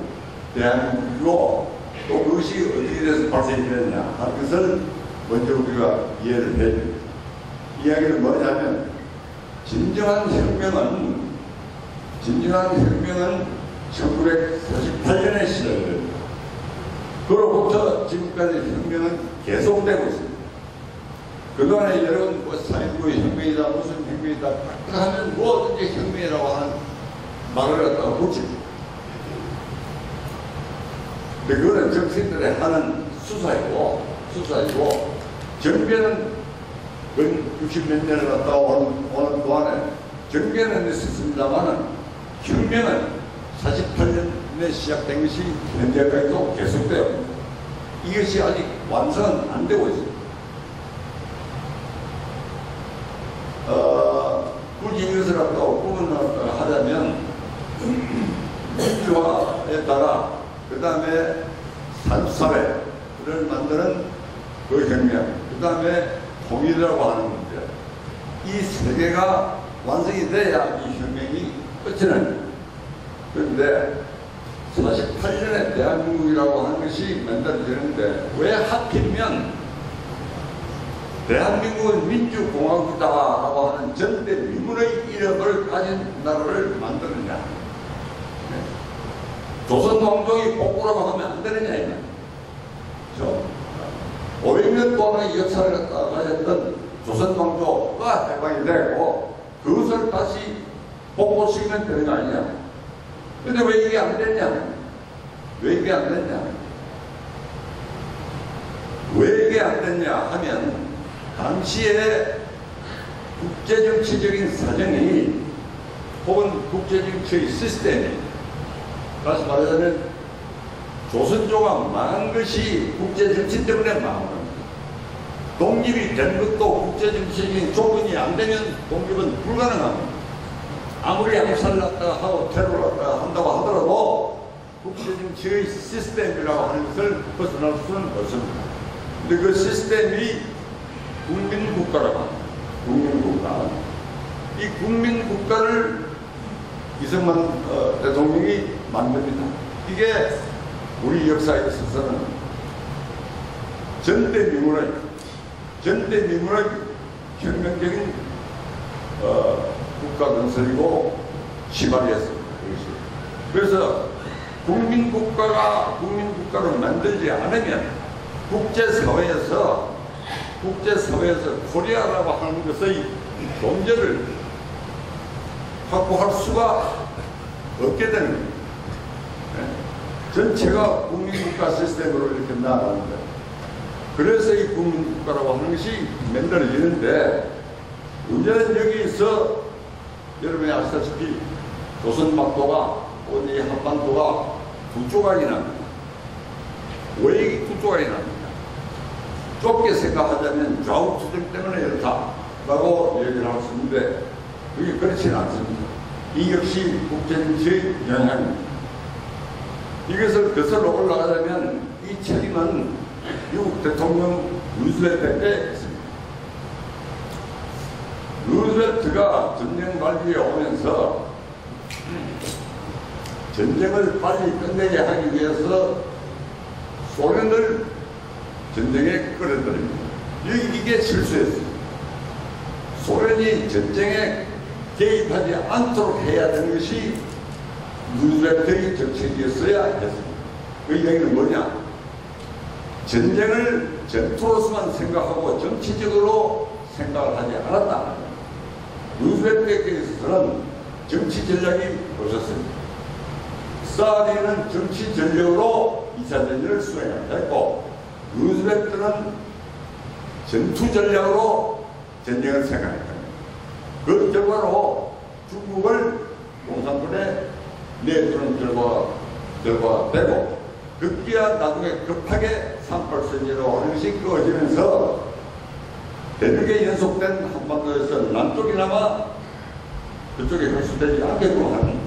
대한민국이고 또 그것이 어떻게 돼서 발생되느냐 하는 것을 먼저 우리가 이해를 해야 됩니다. 이야기는 뭐냐면 진정한 혁명은 1948년에 시작됩니다. 그로부터 지금까지 혁명은 계속되고 있습니다. 그동안에 여러분 뭐 4.19 혁명이다 무슨 혁명이다 하면 뭐든지 혁명이라고 하는 말을 갖다가 붙입니다. 근데 그거는 정치인들이 하는 수사이고 정변은 60몇 년을 갔다가 오는 동안에 정변은 있었습니다만은 혁명은 48년에 시작된 것이 현재까지도 계속되어 옵니다. 이것이 아직 완성은 안 되고 있습니다. 굳이 이것을 갖다가 구분을 하자면 민주화에 따라 그 다음에 산사회를 만드는 그 혁명, 그 다음에 통일이라고 하는 문제, 이 세 개가 완성이 돼야 이 혁명이 끝이 납니다. 그런데 48년에 대한민국이라고 하는 것이 만들어지는데 왜 하필이면 대한민국은 민주공화국이다라고 하는 전대미문의 이력을 가진 나라를 만드느냐, 조선왕족이 복구라고 하면 안 되느냐 이거. 그렇죠? 500년 동안의 역사를 갖다가 가졌던 조선왕조가 해방이 되고 그것을 다시 복구시키면 되는 거 아니냐. 근데 왜 이게 안 됐냐? 왜 이게 안 됐냐 하면 당시에 국제정치적인 사정이 혹은 국제정치의 시스템이, 다시 말하자면 조선조가 망한 것이 국제정치 때문에 망한 겁니다. 독립이 된 것도 국제정치적인 조건이 안 되면 독립은 불가능합니다. 아무리 약살을 갖다가 하고 테러를 갖다가 한다고 하더라도 국제정치의 시스템이라고 하는 것을 벗어날 수는 없습니다. 근데 그 시스템이 국민국가라고 합니다. 국민국가. 이 국민국가를 이승만 대통령이 만듭니다. 이게 우리 역사에 있어서는 전대미문의 혁명적인 국가 건설이고 시발이었습니다. 그래서 국민국가를 만들지 않으면 국제사회에서 코리아라고 하는 것의 존재를 확보할 수가 없게 되는 겁니다. 전체가 국민국가 시스템으로 이렇게 나아가는데, 그래서 이 국민국가라고 하는 것이 만들어지는데, 문제는 여기서 여러분이 아시다시피 조선막도가 어디 한반도가 두 조각이 납니다. 왜 두 조각이 납니까? 좁게 생각하자면 좌우 투쟁 때문에 이렇다라고 얘기를 할 수 있는데 그게 그렇지는 않습니다. 이 역시 국제정치의 영향입니다. 이것을 거슬러 올라가자면 이 책임은 미국 대통령 루즈벨트에 있습니다. 루즈벨트가 전쟁 말기에 오면서 전쟁을 빨리 끝내게 하기 위해서 소련을 전쟁에 끌어들입니다. 이게 실수였어요. 소련이 전쟁에 개입하지 않도록 해야 되는 것이 루즈벨트의 정책이었어야 했습니다. 그 얘기는 뭐냐? 전쟁을 전투로서만 생각하고 정치적으로 생각을 하지 않았다. 루즈벨트에 있어서는 정치 전략이 없었습니다. 스탈린은 정치 전략으로 2차 전쟁을 수행했고, 루즈벨트는 전투 전략으로 전쟁을 생각했다. 그 결과로 중국을 공산군에 내주는 결과가 되고, 급기야 나중에 급하게 38선지로 오는 것이 그어지면서 대륙에 연속된 한반도에서 남쪽이나마 그쪽에 흡수되지 않게끔 하는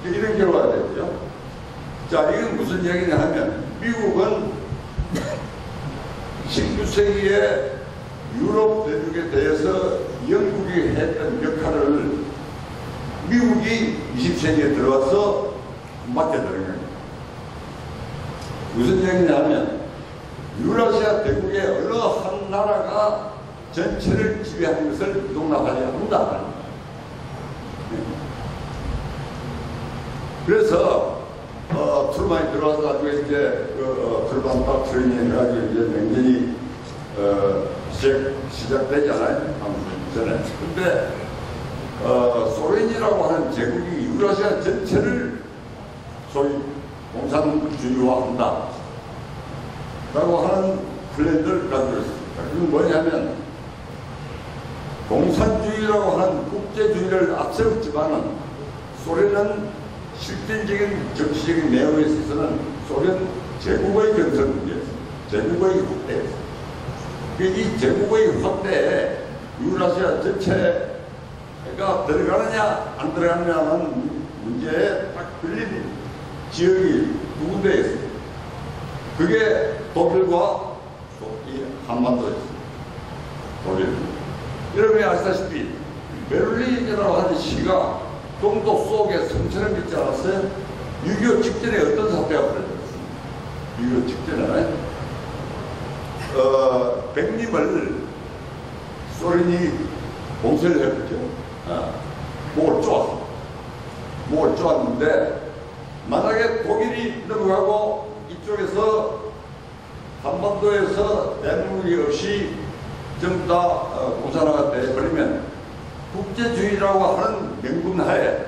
이런 결과가 됐죠. 자, 이건 무슨 얘기냐 하면 미국은 19세기에 유럽 대륙에 대해서 영국이 했던 역할을 미국이 20세기에 들어와서 맡게 되는 겁니다. 무슨 얘기냐 하면 유라시아 대국의 어느 한 나라가 전체를 지배하는 것을 용납하지 않는다. 그래서 트루만이 들어와서 나중에 이제 트루만 닥트린이 해가지고 이제 냉전이 시작되잖아요. 전에. 근데 소련이라고 하는 제국이 유라시아 전체를 소위 공산주의화한다 라고 하는 플랜을 가지고 있습니다. 그건 뭐냐면 공산주의라고 하는 국제주의를 앞세웠지만은 소련은 실질적인 정치적인 내용에 있어서는 소련 제국의 건설 문제였습니다. 제국의 확대였습니다. 이 제국의 확대에 유라시아 전체가 들어가느냐 안 들어가느냐는 문제에 딱 걸린 지역이 두 군데 있습니다. 그게 독일과 이 한반도였습니다. 독일. 여러분이 아시다시피 베를린이라고 하는 시가 동독 속에 성처럼 있지 않았어요? 6.25 직전에 어떤 사태가 벌어졌습니다. 6.25 직전에 백림을 소련이 봉쇄를 했죠. 목을 쪼았는데 만약에 독일이 넘어가고 이쪽에서 한반도에서 대한민국이 없이 전부 다 공산화가 되어버리면 국제주의라고 하는 명분하에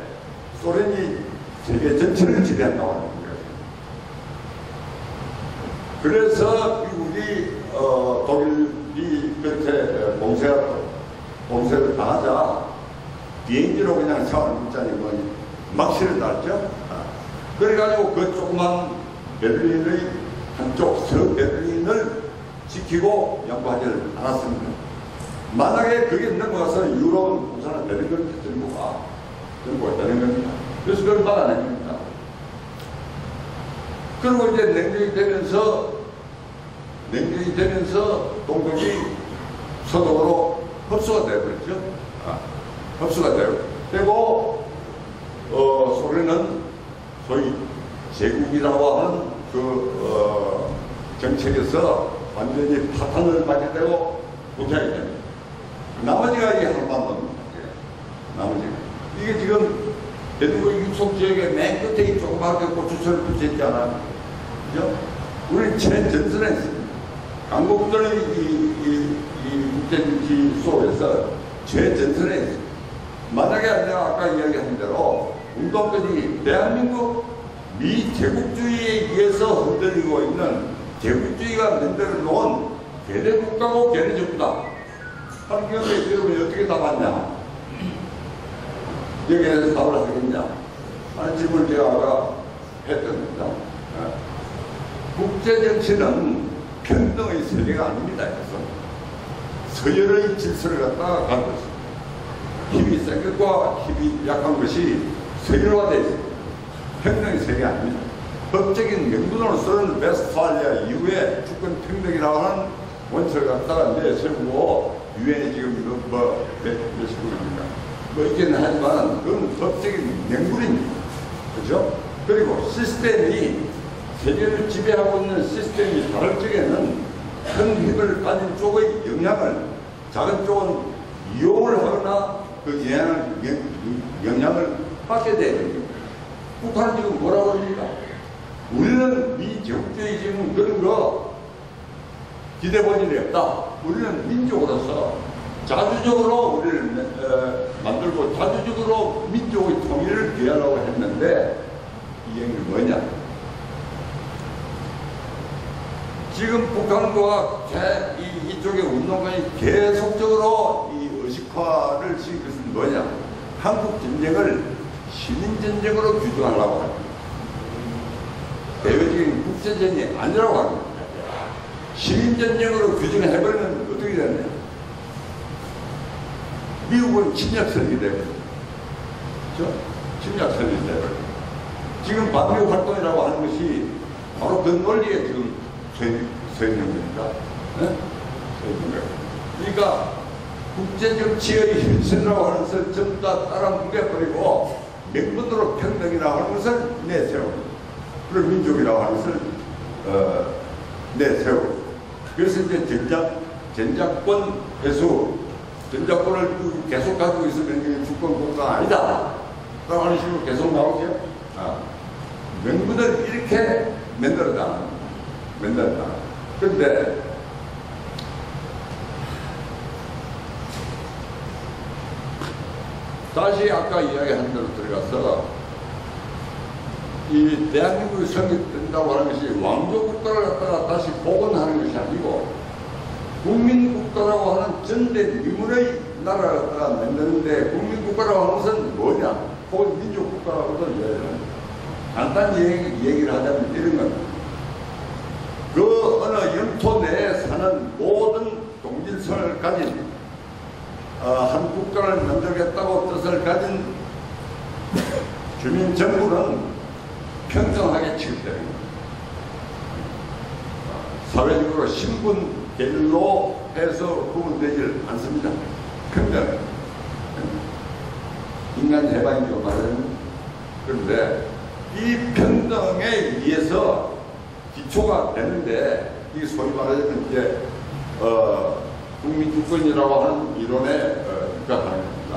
소련이 세계 전체를 지배한다고 하는 거예요. 그래서 미국이 독일이 그렇게 봉쇄를 당하자 비행기로 그냥 차원을 묻자니 막 실어놨죠. 그래가지고 그 조그만 베를린의 한쪽 서베를린을 지키고 양보하지를 않았습니다. 만약에 그게 넘어가서 유럽은 공산화 되는 겁니다. 정부가 되는 겁니다. 그래서 그걸 막아낸 겁니다. 그리고 이제 냉전이 되면서 동독이 서독으로 흡수가 되어버렸죠. 흡수가 되고 소련은 소위 제국이라고 하는 정책에서 완전히 파탄을 맞게 되고 못하게 됩니다. 나머지가 이 한반도입니다. 나머지가. 이게 지금 대한민국 육속 지역의 맨 끝에 이 조그맣게 고추철을 붙여있잖아요. 그죠? 우리는 최전선에 있습니다. 강국들의 이 국제정치 속에서 최전선에 있습니다. 만약에 내가 아까 이야기한 대로 운동권이 대한민국 미제국주의에 의해서 흔들리고 있는 제국주의가 만들어 놓은 괴뢰국가고 괴뢰정부다 하는 경우에 여러분이 어떻게 답하냐? 여기에 대해서 답을 하겠냐? 하는 질문을 제가 아까 했던 겁니다. 국제정치는 평등의 세계가 아닙니다. 그래서 서열의 질서를 갖다가 가는 것입니다. 힘이 센 것과 힘이 약한 것이 서열화되어 있습니다. 평등의 세계가 아닙니다. 법적인 명분으로서는 웨스트팔리아 이후에 주권 평등이라고 하는 원칙을 갖다가 내세우고 유엔이 지금 몇십 분입니까? 뭐 있기는 하지만 그건 법적인 맹물입니다. 그죠? 그리고 시스템이 세계를 지배하고 있는 시스템이 다를 적에는 큰 힘을 가진 쪽의 영향을 작은 쪽은 이용을 하거나 그 영향을 받게 되는 북한은 지금 뭐라고 합니까? 우리는 미제국주의 지금 그런 거 기대 본 일이 없다. 우리는 민족으로서 자주적으로 우리를 만들고 자주적으로 민족의 통일을 기하려고 했는데 이 얘기는 뭐냐? 지금 북한과 이쪽의 운동권이 계속적으로 이 의식화를 시킨 것은 뭐냐? 한국 전쟁을 시민전쟁으로 규정하려고 합니다. 대외적인 국제전쟁이 아니라고 합니다. 시민전쟁으로 규정해버리면 어떻게 되느냐? 미국은 침략선이 되거든요. 그렇죠? 침략선이 되거든요. 지금 반미 활동이라고 하는 것이 바로 그 논리에 지금 서 있는 겁니다. 네? 그러니까 국제정치의 현실이라고 하는 것을 전부 다 따라 뭉개버리고 명분으로 평등이라고 하는 것을 내세우고 그리고 민족이라고 하는 것을 내세우고 그래서 이제 전작권 회수 전작권을 계속 가지고 있으면 이게 주권국가 아니다 라고 하는 식으로 계속 나오죠. 명분을 이렇게 만들었다. 그런데 다시 아까 이야기한 대로 들어가서 이 대한민국이 성립된다고 하는 것이 왕조국가를 갖다가 다시 복원하는 것이 아니고 국민국가라고 하는 전대 미문의 나라를 갖다가 만드는데 국민국가라고 하는 것은 뭐냐? 혹은 민족국가라고도 이야기하는 간단히 얘기를 하자면 이런 겁니다. 그 어느 영토 내에 사는 모든 동질성을 가진 한 국가를 만들겠다고 뜻을 가진 주민 정부는 평등하게 취급되는 겁니다. 사회적으로 신분 계열로 해서 구분되질 않습니다. 평등. 인간 해방이죠 말하는. 그런데 이 평등에 의해서 기초가 되는데 이게 소위 말하자면 이제 국민주권이라고 하는 이론에 입각하는 겁니다.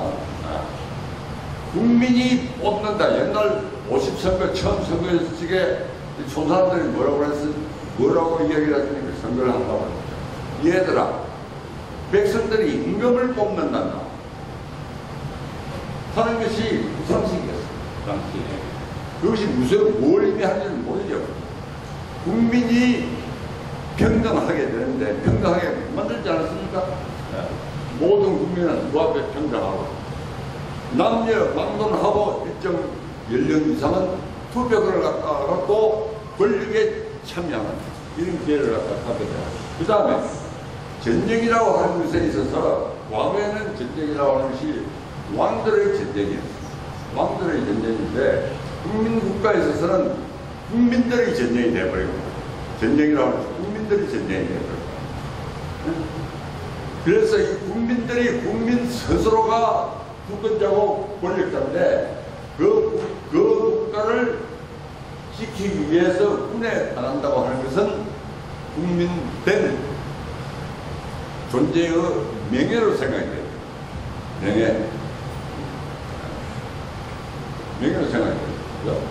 국민이 뽑는다. 옛날 50선거 처음 선거했을 적에 총사람들이 뭐라고 이야기를 하시니까 선거를 한다고 합니다. 얘들아, 백성들이 임금을 뽑는단다 하는 것이 상식이었어요. 그것이 뭘 의미하는지는 모르죠. 국민이 평등하게 되는데 평등하게 만들지 않았습니까? 모든 국민은 그 앞에 평등하고 남녀 막론하고 일정 연령 이상은 투표권을 갖고 권력에 참여하는 이런 기회를 갖다 하게 돼요. 그 다음에 전쟁이라고 하는 것에 있어서 과거에는 전쟁이라고 하는 것이 왕들의 전쟁이었어요. 왕들의 전쟁인데 국민국가에 있어서는 국민들의 전쟁이 되어버리고 전쟁이라고 하는 것이 국민들의 전쟁이 되어버리고 그래서 이 국민들이 국민 스스로가 주권자고 권력자인데 그 국가를 지키기 위해서 군에 나간다고 하는 것은 국민된 존재의 명예로 생각이 돼요. 명예로 생각이 돼요.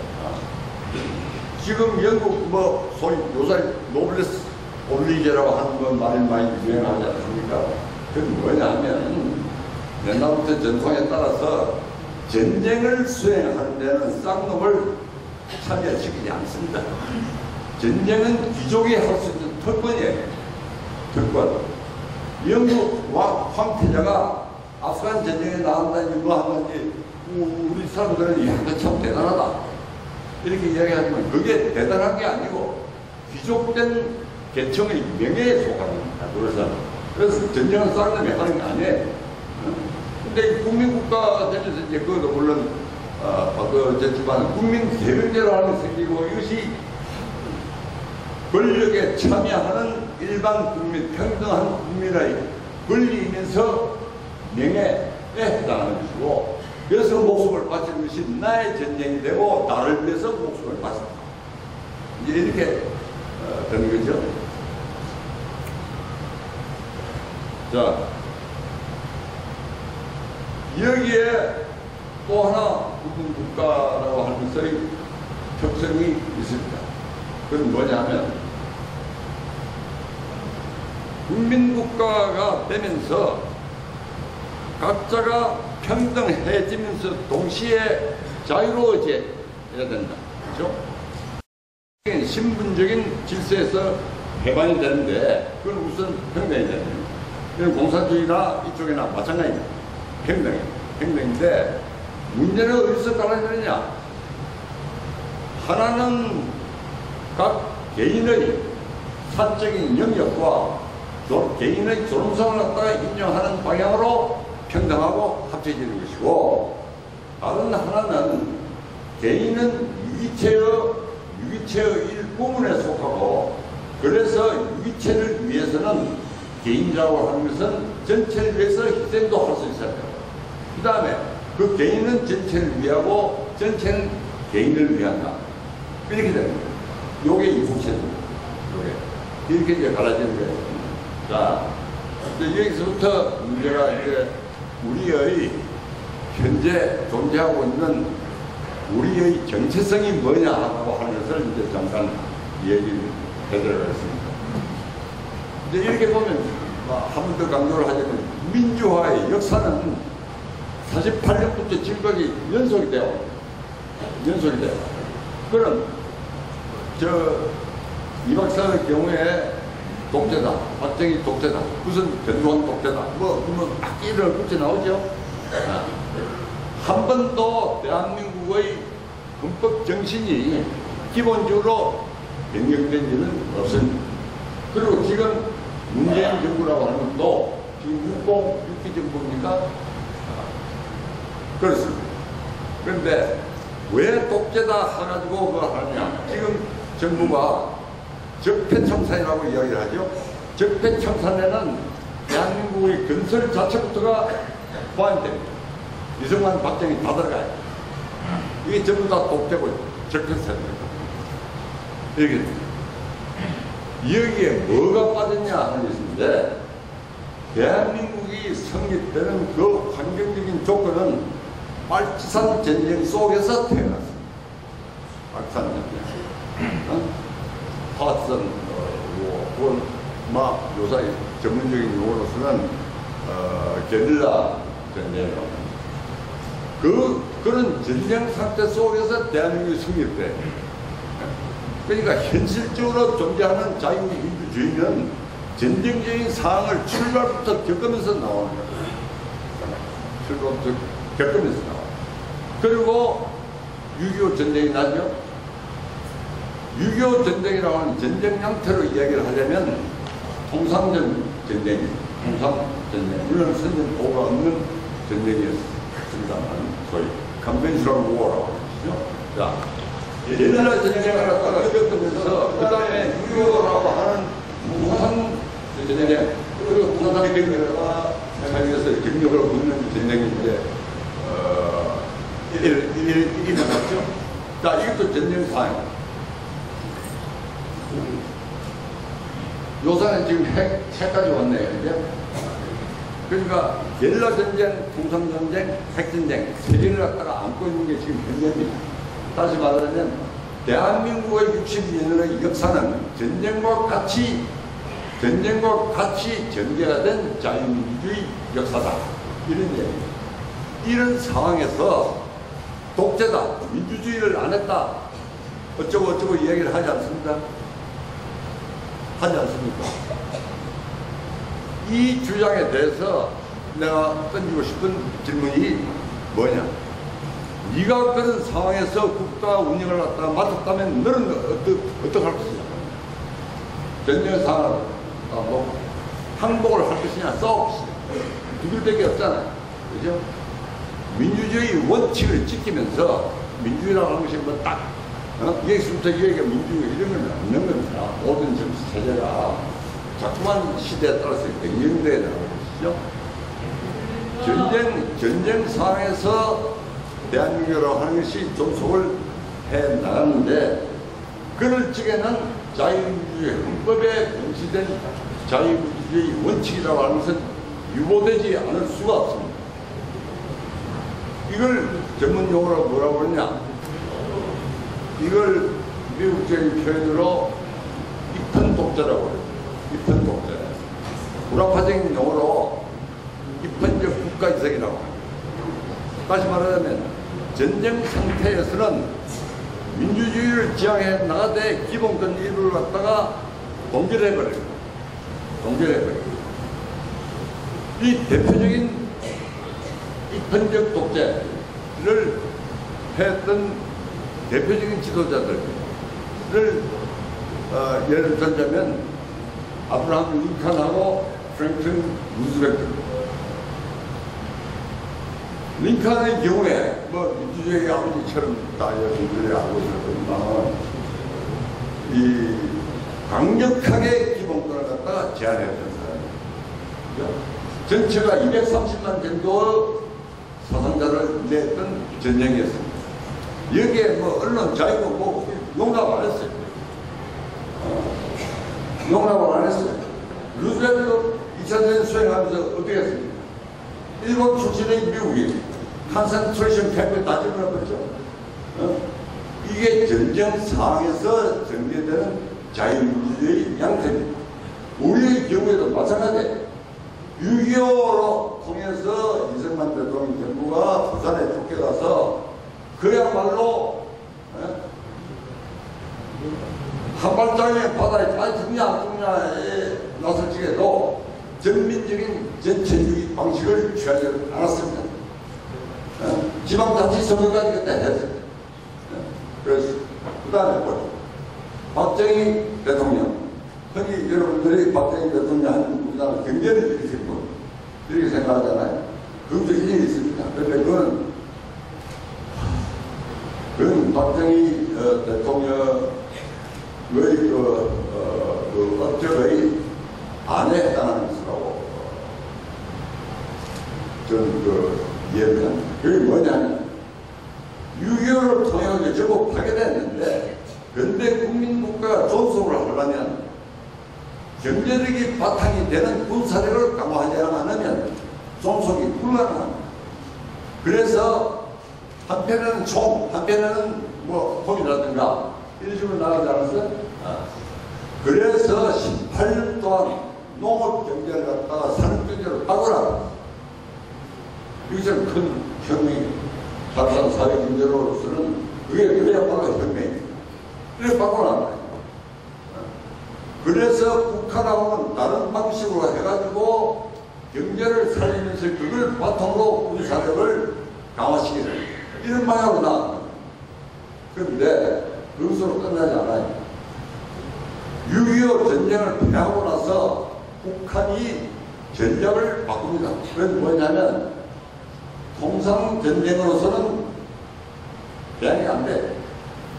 지금 영국 소위 요새 노블레스 올리제라고 하는 건 말이 많이 유행하지 않습니까? 그건 뭐냐 하면 옛날부터 전통에 따라서 전쟁을 수행하는 데는 쌍놈을 참여시키지 않습니다. 전쟁은 귀족이 할 수 있는 특권이에요. 특권. 영국 황태자가 아프간 전쟁에 나간다니 뭐 하는지 우리 사람들은 야, 그 참 대단하다. 이렇게 이야기하지만 그게 대단한 게 아니고 귀족된 계층의 명예에 속하는 겁니다. 그래서 전쟁은 쌍놈이 하는 게 아니에요. 근데 국민국가가 되면서 이제 그것도 물론 됐지만 국민 대명제라는 게 생기고 이것이 권력에 참여하는 일반 국민, 평등한 국민의 권리이면서 명예에 해당하는 것이고, 그래서 목숨을 바치는 것이 나의 전쟁이 되고 나를 위해서 목숨을 바친다. 이제 이렇게 되는 거죠. 자, 여기에 또 하나 국가라고 하는 것의 특성이 있습니다. 그건 뭐냐면 국민국가가 되면서 각자가 평등해지면서 동시에 자유로워져야 된다. 그렇죠? 신분적인 질서에서 해방이 되는데 그건 우선 평등이 되는 거예요. 이건 공산주의나 이쪽이나 마찬가지입니다. 평등인데 문제는 어디서 달라지느냐? 하나는 각 개인의 사적인 영역과 개인의 존엄성을 갖다가 인정하는 방향으로 평등하고 합쳐지는 것이고, 다른 하나는 개인은 유기체의 일부분에 속하고, 그래서 유기체를 위해서는 개인이라고 하는 것은 전체를 위해서 희생도 할 수 있어야 돼요. 그 다음에 그 개인은 전체를 위하고 전체는 개인을 위한다. 이렇게 되는 거예요. 요게 이국체입니다. 요게. 이렇게 이제 갈라지는 거예요. 자, 여기서부터 문제가 이제 우리의 현재 존재하고 있는 우리의 정체성이 뭐냐고 하는 것을 이제 잠깐 얘기를 해드리겠습니다. 이제 이렇게 보면 한 번 더 강조를 하자면 민주화의 역사는 48년부터 지금까지 연속이 돼요. 그럼 이 박사의 경우에 독재다, 박정희 독재다, 무슨 전두환 독재다, 막 이런 국제 나오죠. 한 번도 대한민국의 헌법 정신이 기본적으로 변경된 일은 없습니다. 그리고 지금 문재인 정부라고 하는 것도 지금 6기 정부입니까? 그렇습니다. 그런데 왜 독재다 해가지고 그거 하느냐? 지금 정부가 적폐청산이라고 이야기를 하죠. 적폐청산에는 대한민국의 건설 자체부터가 포함됩니다. 이승만, 박정희 다 들어가요. 이게 전부 다 독재고 적폐청산입니다. 이렇게 여기에 뭐가 빠졌냐 하는 것인데, 대한민국이 성립되는 그 환경적인 조건은 빨치산 전쟁 속에서 태어났습니다. 빨치산 전쟁. 파सन, 그건 막 요새 전문적인 용어로서는 게릴라 전쟁이라고 합니다. 그런 전쟁 상태 속에서 대한민국이 성립돼. 그러니까 현실적으로 존재하는 자유민주주의는 전쟁적인 상황을 출발부터 겪으면서 나오는 거예요. 출발부터 겪으면서 나와요. 그리고 6.25 전쟁이 나죠. 6.25 전쟁이라고 하는 전쟁 형태로 이야기를 하려면 통상전 전쟁입니다. 통상전쟁. 물론 선전 보호가 없는 전쟁이었습니다만 소위 컨벤셔널 워라고 하시죠. 자, 옛날 전쟁을 갖다가 겪으면서 그 다음에 6.25라고 하는 무한 전쟁, 그리고 부산의 경력과 자기에서 경력을 붙는 전쟁인데 일이 나갔죠. 자, 이것도 전쟁 사항입니다. 요새는 지금 핵까지 왔네요. 이제. 그러니까 게릴라 전쟁, 통상 전쟁, 핵전쟁 세 개를 갖다가 안고 있는 게 지금 현재입니다. 다시 말하자면 대한민국의 60년의 역사는 전쟁과 같이 전개된 자유민주주의 역사다. 이런 얘기입니다. 이런 상황에서 독재다, 민주주의를 안 했다, 어쩌고 이야기를 하지 않습니까? 하지 않습니까? 이 주장에 대해서 내가 던지고 싶은 질문이 뭐냐? 네가 그런 상황에서 국가 운영을 갖다가 맡았다면 너는 어떡할 것이냐? 전쟁 상황을 항복을 할 것이냐, 싸울 것이냐? 두 길밖에 없잖아요. 그죠? 민주주의 원칙을 지키면서 민주주의라고 하는 것이 뭐 딱 여기서부터 여기가 민주주의 이런 건 없는 겁니다. 모든 정치 체제가 자꾸만 시대에 따라서 변경돼야 되는 것이죠. 그죠? 전쟁 상황에서 대한민국이라고 하는 것이 존속을 해 나갔는데, 그럴 적에는 자유민주주의 헌법에 명시된 자유민주주의 원칙이라고 하는 것은 유보되지 않을 수가 없습니다. 이걸 전문 용어로 뭐라고 그러냐? 이걸 미국적인 표현으로 입헌 독재라고 그래요. 입헌 독재. 우라파적인 용어로 입헌적 국가이석이라고 합니다. 다시 말하자면 전쟁 상태에서는 민주주의를 지향해 나가되 기본권 일부를 갖다가 동결해버려요. 이 대표적인 입헌적 독재를 했던 대표적인 지도자들을 예를 들자면 아브라함 링컨하고 프랭클린 루즈벨트. 링컨의 경우에 뭐 민주주의 아버지처럼 다 여러분들이 알고 있었지만 이 강력하게 기본권을 갖다가 제한했던 사람이에요. 전체가 230만 정도의 사상자를 냈던 전쟁이었습니다. 여기에 뭐 언론 자유고 뭐 용납 안 했어요. 용납을 안 했어요. 루즈벨트 2차 대전 수행하면서 어떻게 했습니까? 일본 출신의 미국이 컨센트레이션 캠프에 다 집어넣었죠. 이게 전쟁 상황에서 전개되는 자유민주주의 양태입니다. 우리의 경우에도 마찬가지예요. 6.25로 통해서 이승만 대통령 정부가 부산에 쫓겨가서 그야말로 한 발짝의 바다에 잘 죽냐 안 죽냐에 나설 적에도 전민적인 전체주의 방식을 취하지 않았습니다. 지방자치선거까지 그때 했습니다. 그래서 그 다음에 뭐죠? 박정희 대통령. 흔히 여러분들이 박정희 대통령 한 우리나라 경제를 일으킨 분 이렇게 생각하잖아요. 그것도 일리가 있습니다. 그런데 그건 박정희 대통령의 업적의 안에 해당하는 것이라고 저는 이해를 합니다. 그게 뭐냐면 6.25를 통해 전부 파괴됐는데 근대 국민국가가 존속을 하려면 경제력이 바탕이 되는 군사력을 강화하지 않으면 존속이 불가능합니다. 그래서 한편에는 총, 한편에는 뭐 통이라든가 이런 식으로 나가지 않았어요? 그래서 18년 동안 농업 경제를 갖다가 산업 경제로 바꾸라. 이것은 큰 혁명입니다. 발상 사회 경제로서는 그래야말로 혁명입니다. 그래 바꾸라. 그래서 북한하고는 다른 방식으로 해가지고 경제를 살리면서 그걸 바탕으로 군사력을 강화시키는 이런 방향으로 나갑니다. 그런데 그것으로 끝나지 않아요. 6.25 전쟁을 패하고 나서 북한이 전략을 바꿉니다. 그건 뭐냐면 통상 전쟁으로서는 대안이 안 돼.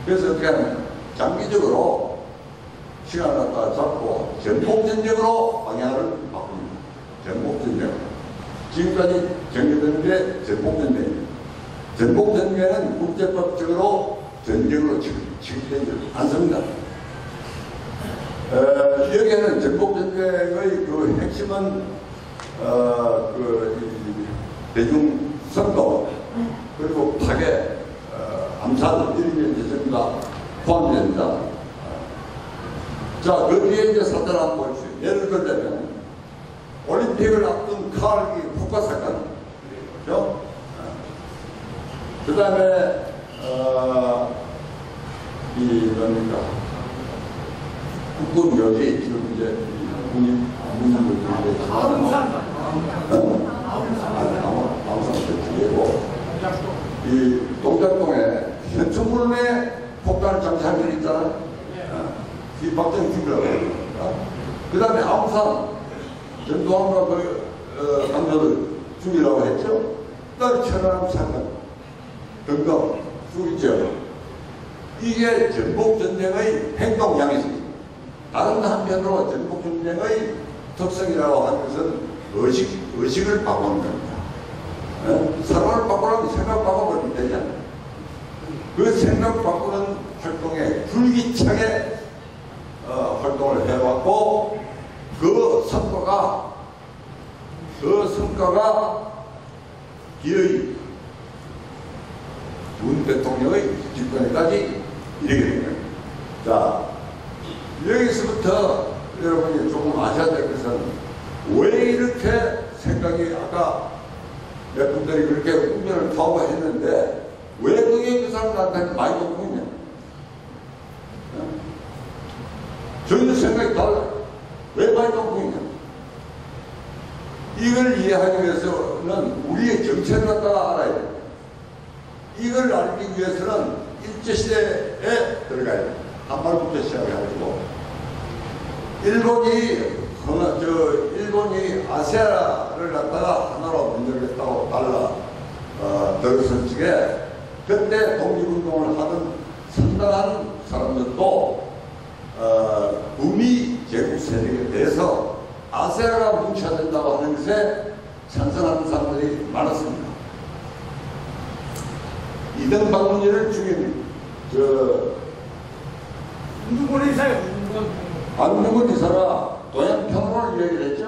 그래서 어떻게 하냐면 장기적으로 시간을 갖다가 잡고 전폭전쟁으로 방향을 바꿉니다. 전폭전쟁. 지금까지 정리되는 게 전폭전쟁입니다. 전폭전쟁은 국제법적으로 전쟁으로 취급되지 않습니다. 여기에는 전폭전쟁의 그 핵심은 대중선거 그리고 파괴, 암살 이런 게 전부 다 포함됩니다. 자, 그 뒤에 이제 사건을 한번 보십시오. 예를 들자면 올림픽을 앞둔 카르기 폭파 사건, 그렇죠? 그 다음에 뭡니까? 국군묘지 지금 이제 국민들이 아웅산 대통령이고 이 동작동에 현충문에 폭탄을 장착한 게 있잖아요. 이 박정희 죽이라고 합니다. 그 다음에 아웅산 전두환과 그 강조를 죽이라고 했죠. 그 다음에 천안함 사건 등등 죽이죠. 이게 전복전쟁의 행동량이습니다. 다른 한편으로 전복전쟁의 특성이라고 하는 것은 의식을 바꾸는 겁니다. 사람을 바꾸려면 생각 바꿔버리면 되잖아요. 그 생각 바꾸는 활동에 불기차게 활동을 해왔고 그 성과가 기어이 문 대통령의 집권에까지 이르게 된 겁니다. 자, 여기서부터 여러분이 조금 아셔야 될 것은 왜 이렇게 생각이 아까 몇 분들이 그렇게 운명을 타고 했는데 왜 그게 그 사람들한테 많이 높으냐? 전혀 생각이 달라요. 왜 많이 높으냐? 이걸 이해하기 위해서는 우리의 정체를 갖다가 알아야 됩니다. 이걸 알기 위해서는 일제시대에 들어가야 됩니다. 한말부터 시작해가지고 일본이 아시아를 갖다가 하나로 만들겠다고 들었을 적에 그때 독립운동을 하던 상당한 사람들도 북미 제국 세력에 대해서 아시아가 뭉쳐야 된다고 하는 것에 찬성하는 사람들이 많았습니다. 이등 박문희를 죽인 누구는 이사요? 안중근 이사가 동양평화론을 이야기를 했죠.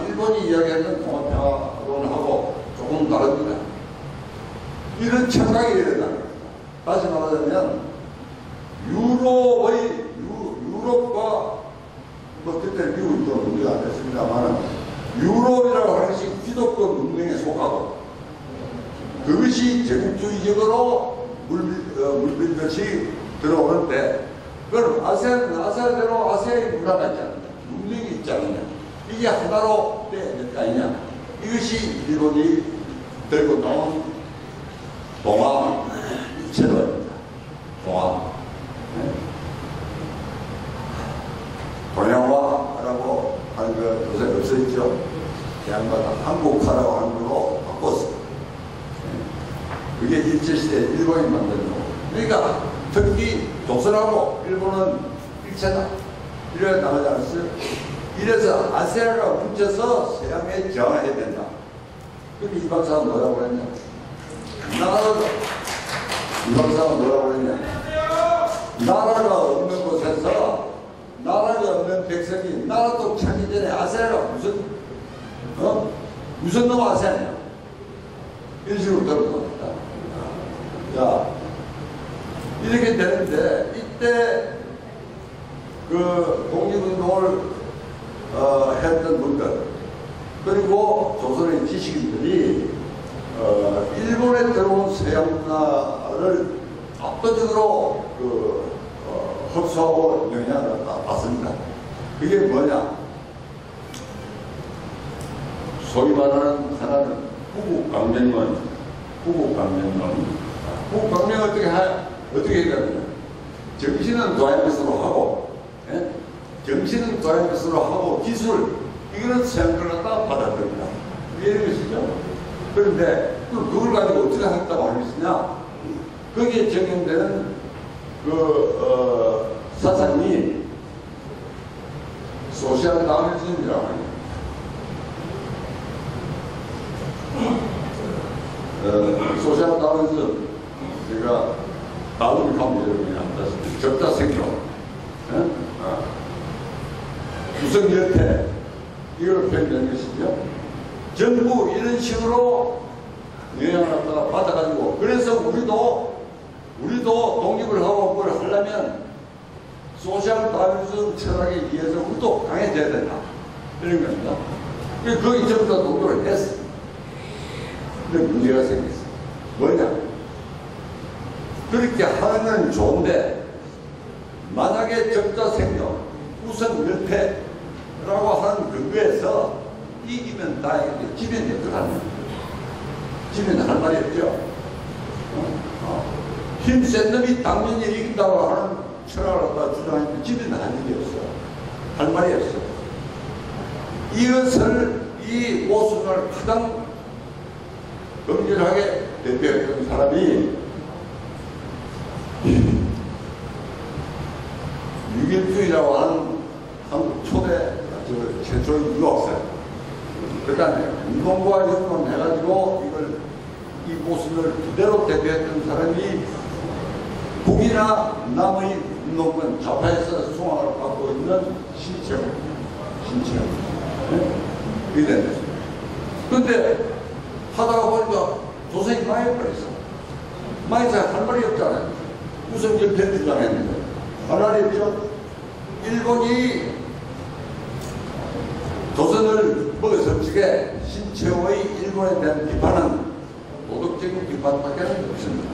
일본이 이야기하는 동양평화론하고 조금 다릅니다. 이런 착각이 일어납니다. 다시 말하자면 유럽과 그때 미국도 문제가 안 됐습니다만 유럽이라고 하는 것이 기독교 문명에 속하고 그것이 제국주의적으로 물밀듯이 들어오는데 그럼 아시아대로 아시아의 문화가 있지 않느냐, 문명이 있지 않느냐, 이게 하나로 돼야 될 거 아니냐. 이것이 일본이 들고 나온 동화 제도입니다. 동양화라고 하는 거 요새 없어졌죠. 양반은 한국화라고 하는 걸로 바꿨습니다. 그게 일제시대 일본이 만든 거고. 그러니까 특히 조선하고 일본은 일체다. 이래 나가지 않았어요? 이래서 아시아가 뭉쳐서 서양에 저항해야 된다. 그럼 이 박사가 뭐라고 그랬냐? 이 박사가 뭐라고 그랬냐? 나라가 없는 곳에서 나라가 없는 백성이 나라도 찾기 전에 아시아가 무슨 놈 아시아냐? 이런 식으로 들어갑니다. 자, 이렇게 되는데 이때 그 독립운동을 했던 분들 그리고 조선의 지식인들이 일본에 들어온 서양 문화를 압도적으로 흡수하고 영향을 받습니다. 그게 뭐냐? 소위 말하는 하나는 후국강명론. 후국강명 어떻게 해야 되냐? 정신은 도양것으로 하고, 정신은 도양것으로 하고 기술 이거는 서양을 갖다가 받아들입니다. 이런 것이죠. 그런데 그걸 가지고 어떻게 하겠다고 하는 것이냐? 거기에 적용되는 사상이 소셜 다우니즘이라고 합니다. 소셜 다우니즘, 제가 다음을 가면 여러분이 안다시피 적자 생존, 구성 여태 이걸 표현하는 것이죠. 전부 이런 식으로 영향을 갖다가 받아가지고 그래서 우리도 독립을 하고 뭘 하려면 소셜 다우니즘 철학에 의해서 우리도 강해져야 된다. 이런 겁니다. 거기 전부 다 독립을 했어. 근데 문제가 생겼어. 뭐냐? 그렇게 하는 건 좋은데 만약에 적자 생존, 우선 밀폐라고 하는 근거에서 이기면 다행인데 지면 어떡하냐? 지면 할 말이 없죠. 힘센 놈이 당연히 이긴다고 하는 철학을 갖다 주장하는데 지면 할 일이 없어. 할 말이 없어. 이것을 이 모순을 가장 엄격하게 대표했던 사람이 6.1주의라고 하는 한국 초대 최초의 유학생. 그다음에 운동과 연관해가지고 이 모순을 그대로 대표했던 사람이 북이나 남의 운동권 좌파에서 수강을 받고 있는 신채호. 이래 됐어요. 근데 하다가 보니까 도저히 망해버렸어. 망해서 할 말이 없잖아요. 우선길 대주장했는데 할 말이 없죠. 일본이 조선을 먹어서 지게 신채호의 일본에 대한 비판은 도덕적인 비판밖에 없습니다.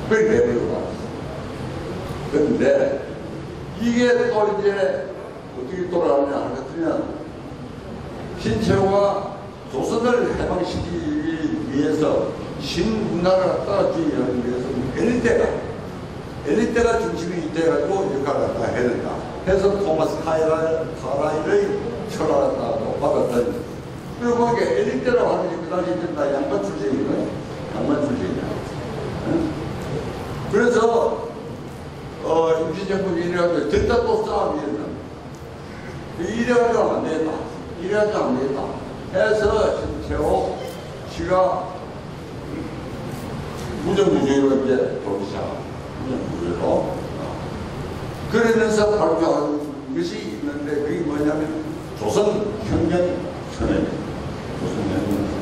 그걸 내버리고 나왔어. 그런데 이게 또 이제 어떻게 돌아가느냐 하면 신채호가 조선을 해방시키기 위해서 신문화를 따라주의하기 위해서는 엘리트가 중심이 돼가지고 역할을 다 해야 된다. 해서 토마스 카라일의 철학을 다 받았더니 그리고 거기에 엘리트라고 하는 게 그 당시 다 양반 출신이거든요. 양반 출신이야. 그래서 임시정부이 이래가지고 됐다 또 싸움이 일어나. 이래가지고 안 되겠다. 이래가지고 안 되겠다. 해서 신채호 씨가 무정부주의로 이제 돌기 시작합니다. 무정부주의로. 그러면서 발표한 것이 있는데 그게 뭐냐면 조선혁명선언입니다. 조선혁명선언.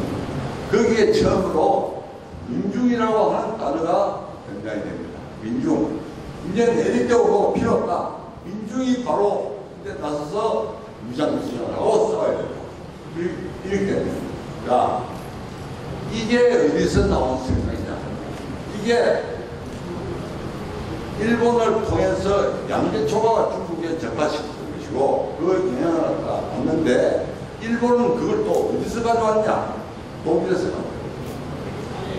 거기에 처음으로 민중이라고 하는 단어가 등장이 됩니다. 민중. 이제 내리려고 필요 없다. 민중이 바로 이제 나서서 무장수장하고 싸워야 된다. 이렇게 됩니다. 자, 이게 어디서 나온 생각이냐. 이게 일본을 통해서 양배초가 중국에 전파시킨 것이고 그 영향을 받는데 일본은 그걸 또 어디서 가져왔냐. 독일에서 가져왔어요.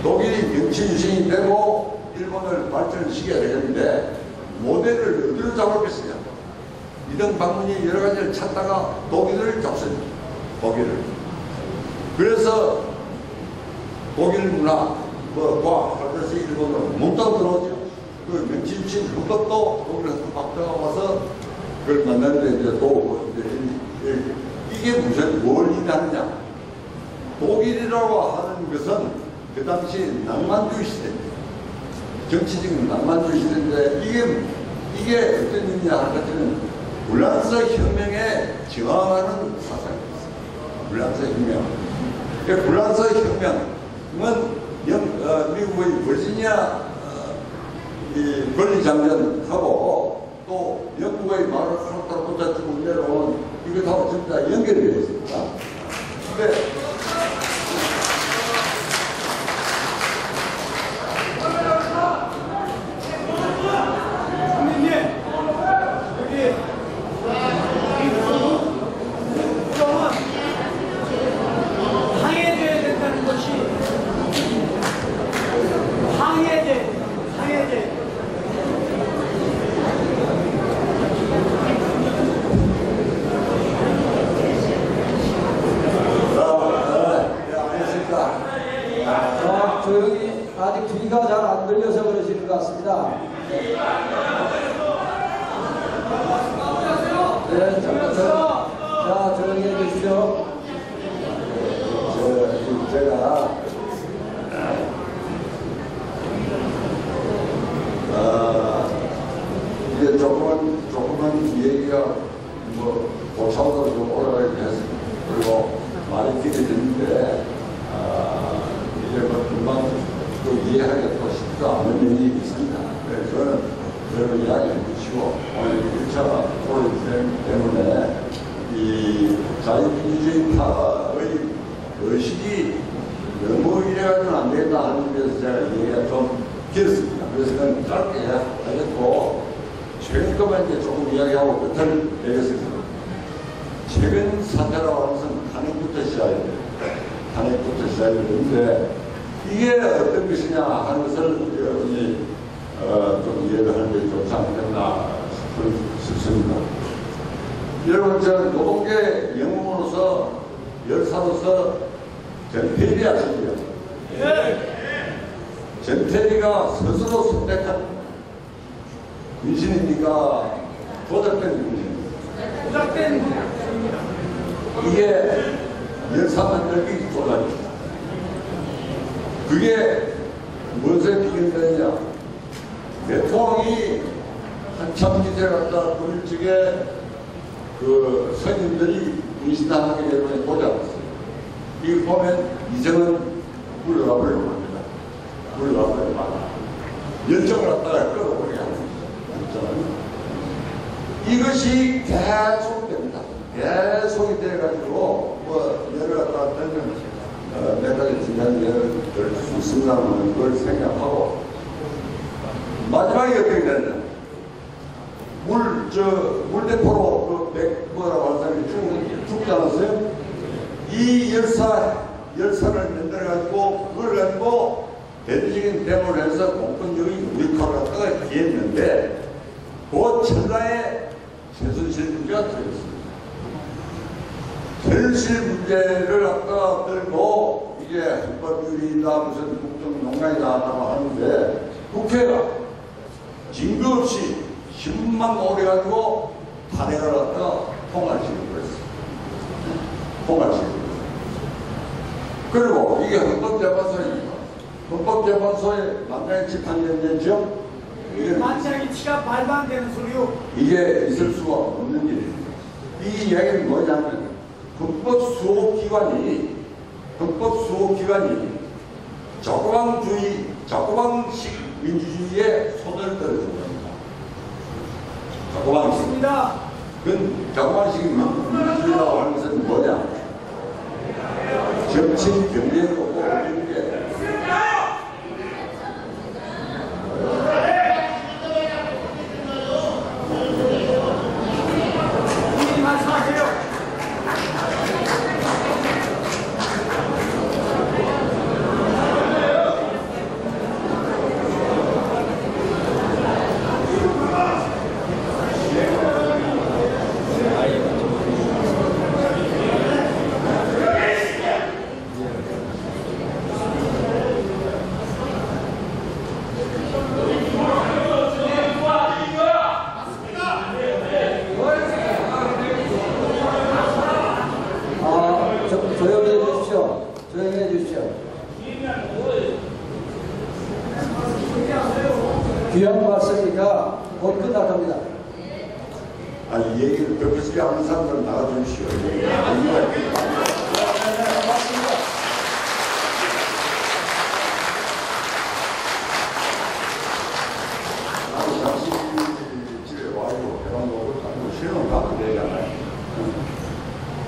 독일이 명치유신이 되고 일본을 발전시켜야 되는데 모델을 어디로 잡을 것이냐. 이등 방문이 여러 가지를 찾다가 독일을 잡습니다. 독일을. 그래서 독일 문화, 과학, 그래서 일본으로 문다고 들어오죠. 그 명치유신 그것도 독일에서 박정아 와서 그걸 만나는데 이제 또 이게 무슨 뭘 의미하느냐. 독일이라고 하는 것은 그 당시 낭만주의 시대입니다. 정치적인 낭만주의 시대인데 이게 어떤 의미냐 하는 불란서 혁명에 저항하는 사상이었어요. 불란서 혁명. 불란서 혁명은 미국의 버지니아 권리 장전하고 또 영국의 말을 하루따라 꽂아주고 내려온 이것하고 전부 다 연결이 되어 있습니다. 근데 조용히 아직 귀가 잘 안 들려서 그러시는 것 같습니다. 네, 자, 조용히 해주시죠. 제가 이제 조금은 얘기가 뭐 고차원으로 좀 올라가게 했습니다. 그리고 많이 기대되는데 이제 뭐 금방 또 이해하기가 또 쉽지 않은 면이 있습니다. 그래서 저는 여러분 이야기해 주시고 오늘 1차 토론 때문에 이 자유민주주의파의 의식이 너무 이래가지고는 안 되겠다 하는 데서 제가 얘기가 좀 길었습니다. 그래서 그냥 짧게 하겠고 최근 것만 이제 조금 이야기하고 끝을 내겠습니다. 최근 사태라고 하는 것은 탄핵부터 시작이 돼요. 탄핵부터 시작이 되는데 이게 어떤 것이냐 하는 것을 여러분이 좀 이해를 하는 게 좋지 않겠나 싶습니다. 여러분, 저 노동계 영웅으로서 열사로서 전태일이 아시죠? 전태일이가 스스로 선택한 군신입니까? 조작된 군신입니까? 이게 열사만들기 조작입니다. 그게 무엇에 비견되느냐? 대통령이 한참 기세 갖다 부릴 적에 그 선임들이 문신하게 되면 보자았어요. 이거 보면 이정은 물러가버리고 합니다. 물러가버리고 합니다. 열정을 갖다가 끌어오게 합니다. 이것이 계속됩니다. 계속이 돼가지고 뭐 예를 갖다가 들면 몇 가지 중요한 예를 들 수 있습니다만 그걸 생각하고 마지막에 어떻게 되느냐? 물대포로 뭐라고 하는 사람이 죽지 않았어요? 이 열사를 만들어가지고 그걸 가지고 대대적인 대응을 해서 공권력이 우리 칼을 갖다가 기했는데 그 찰나에 최순실 문제가 들어있습니다. 최순실 문제를 갖다가 들고 이게 헌법유리다 무슨 국정농단이다 하는데 국회가 징계 없이 10만 오래가지고 탄핵을 갖다가 통과시키고 그랬어요. 통과시키고. 그리고 이게 헌법재판소입니다. 헌법재판소에 만장의 집행연대죠? 만장의 치가 말도 안 되는 소리요. 이게 있을 수가 없는 일입니다. 이 이야기는 뭐냐면 헌법수호기관이 자구방식 민주주의에 손을 떨어진 겁니다. 자구방식. 그건 자구방식 민주주의라고 하는 것은 뭐냐? 정치 경제에 놓고 올리는 게 조용히 해주십시오. 귀한 말씀이니까 곧 끝나갑니다. 아니, 얘기를 듣지 않는 사람들은 나가주십시오. 맞습니다. 나도 잠시 집에 와가지고 배랑 먹고 쉬는 가도 되잖아요.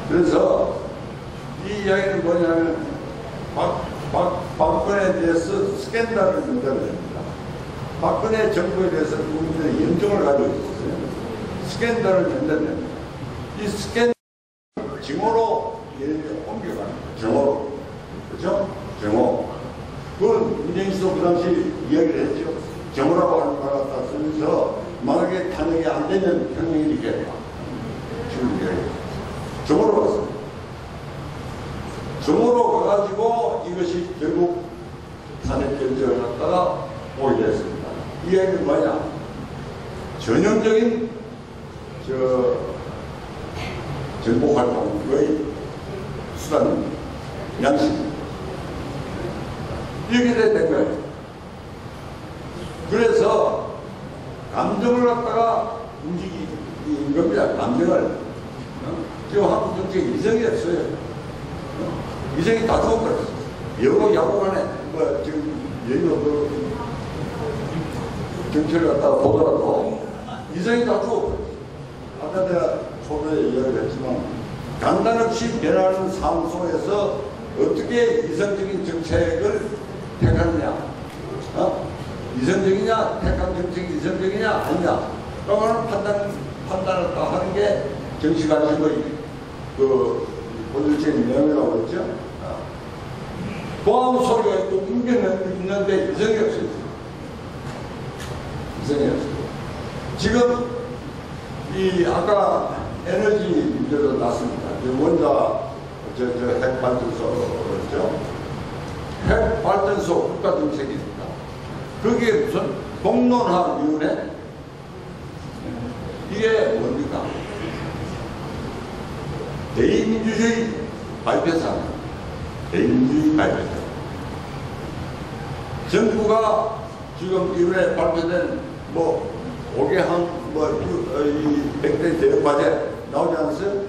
그래서 이 이야기는 뭐냐면 박근혜에 대해서 스캔들을 만들어냅니다. 박근혜 정부에 대해서 국민들의 연정을 가지고 있었어요. 스캔들을 만들어냅니다. 이 스캔들 증오로 옮겨가는 증오로. 그죠? 증오. 그건 문재인씨도 그 당시 이야기를 했죠. 증오라고 하는 말 갖다 쓰면서 만약에 탄핵이 안 되면 평행이 되겠다. 지금 이야기. 증오로 갔습니다. 증오로 가가지고 이것이 결국 탄핵 결정을 갖다가 오게 됐습니다. 이 얘기는 뭐냐? 전형적인 정보 활동의 수단입니다. 양식입니다. 이렇게 된 거예요. 그래서 감정을 갖다가 움직이는 겁니다. 감정을. 지금 한국 정치에 이성이 없어요. 이성이 다 죽어버렸어. 여고 야구 간에 지금 여기로 정치를 갖다가 보더라도 이성이 다 죽어버렸어. 아까 내가 초반에 이야기를 했지만 간단없이 변하는 삶 속에서 어떻게 이성적인 정책을 택하느냐, 이성적이냐, 택한 정책이 이성적이냐 아니냐 라고 하는 판단을 다 하는 게 정치관심의 본질적인 내용이라고 했죠. 고아무 소리가 또 분명히 있는데 이성이 없어요. 이성이 없어요. 지금 아까 에너지 문제도 났습니다. 원자 핵발전소죠. 핵발전소 국가정책입니다. 그게 무슨 공론화위원회? 이게 뭡니까? 대의민주주의 발표상, 대의민주주의 발표상. 정부가 지금 이번에 발표된 뭐 5개항 이 100대 대역과제 나오지 않았어요?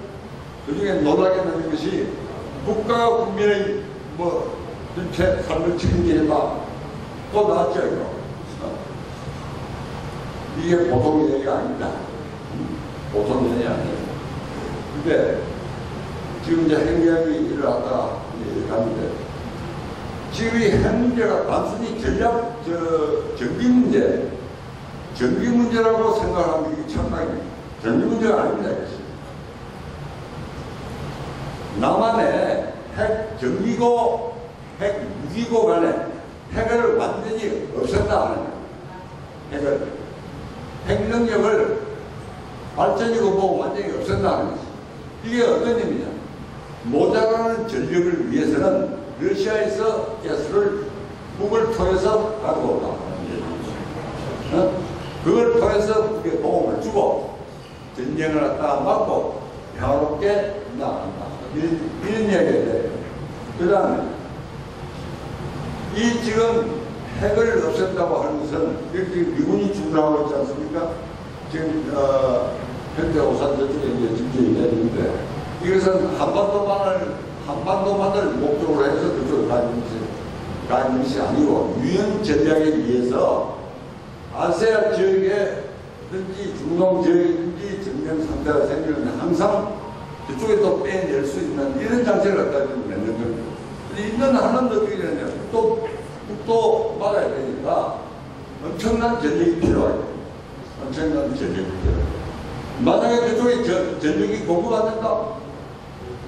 그 중에 놀라게 하는 것이 국가가 국민의 전체 삶을 책임지겠다. 또 나왔죠, 이거. 이게 보통 얘기가 아닙니다. 보통 얘기가 아니에요. 근데 지금 이제 핵무역이 일어났다가 가는데 지금 이 핵 문제가 단순히 전기 문제라고 생각하는 게 착각입니다. 전기 문제가 아닙니다. 남한에 핵 전기고 핵 무기고 간에 핵을 완전히 없앤다 하는 거예요. 핵 능력을 발전이고 뭐 완전히 없앤다 하는 거죠. 이게 어떤 의미냐? 모자라는 전력을 위해서는 러시아에서 가스를 북을 통해서 가져온다. 그걸 통해서 북에 도움을 주고 전쟁을 갖다가 막고 평화롭게 나간다. 이런 이야기가 돼요. 그 다음에 이 지금 핵을 없앤다고 하는 것은 이렇게 미군이 주장하고 있지 않습니까? 지금 현재 오산 저쪽에 이제 집중이 되는데 이것은 한반도만을 목적으로 해서 그쪽으로 가는 것이 아니고 유엔 전략에 의해서 아세아 지역에든지 중동 지역이든지 전쟁 상태가 생기면 항상 그쪽에 또 빼낼 수 있는 이런 장치를 갖다 좀 맺는 겁니다. 있는 하나는 어떻게 되냐? 또 막아야 되니까 엄청난 전력이 필요해요. 엄청난 전력이 필요해요. 만약에 그쪽에 전력이 공급 안 된다?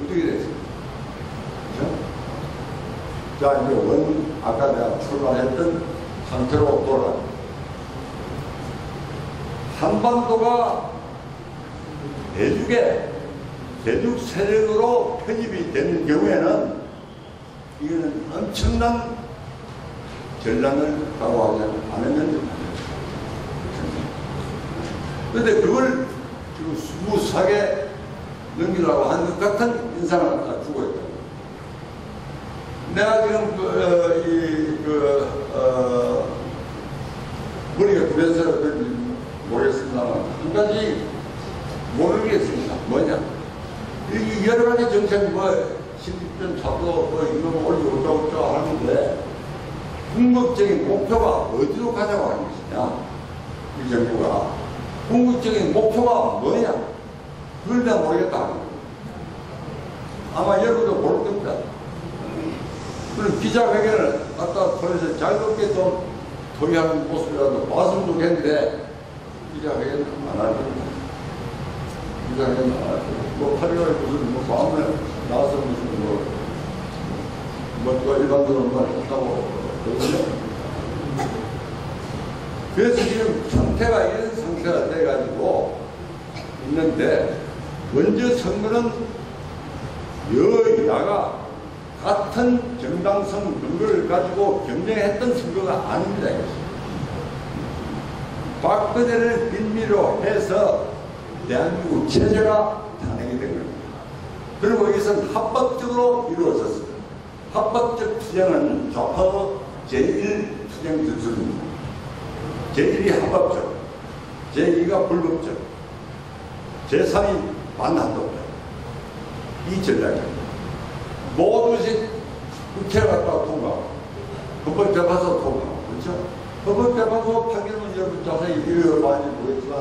어떻게 되죠? 자, 이제 아까 내가 출발했던 상태로 돌아갑니다. 한반도가 대륙 세력으로 편입이 되는 경우에는 이거는 엄청난 전략을 각오하지 않으면 됩니다. 그런데 그걸 지금 스무스하게 넘기려고 하는 것 같은 인상을 갖다 주고 있다. 내가 지금 머리가 그래서 모르겠습니다만 한 가지 모르겠습니다. 뭐냐? 이 여러 가지 정책 신입전 차도 이거 올리고 어쩌고 하는데 궁극적인 목표가 어디로 가자고 하는 것이냐? 이 정부가 궁극적인 목표가 뭐냐? 그걸 내가 모르겠다. 아마 여러분도 모를 겁니다. 그럼 기자회견을 갖다 통해서 자유롭게 좀 토의하는 모습이라도 봤으면 좋겠는데 기자회견 안 할 겁니다. 기자회견 안 할 겁니다. 8.15에 무슨 마음에 나와서 무슨 또 일반적으로 했다고 그러거든요. 그래서 지금 상태가 이런 상태가 돼가지고 있는데 먼저 선거는 여야가 같은 정당성 근거를 가지고 경쟁했던 선거가 아닙니다. 박근혜를 빌미로 해서 대한민국 체제가 탄핵이 된 겁니다. 그리고 이것은 합법적으로 이루어졌습니다. 합법적 투쟁은 좌파 제1 투쟁 전술입니다. 제1이 합법적, 제2가 불법적, 제3이 반합법적. 이 전략입니다. 모두시 국회를 갖다가 통과하고 헌법재판소 통과하고 그렇죠? 헌법재판소 판결은 여러분 자세히 읽어봐야지 모르겠지만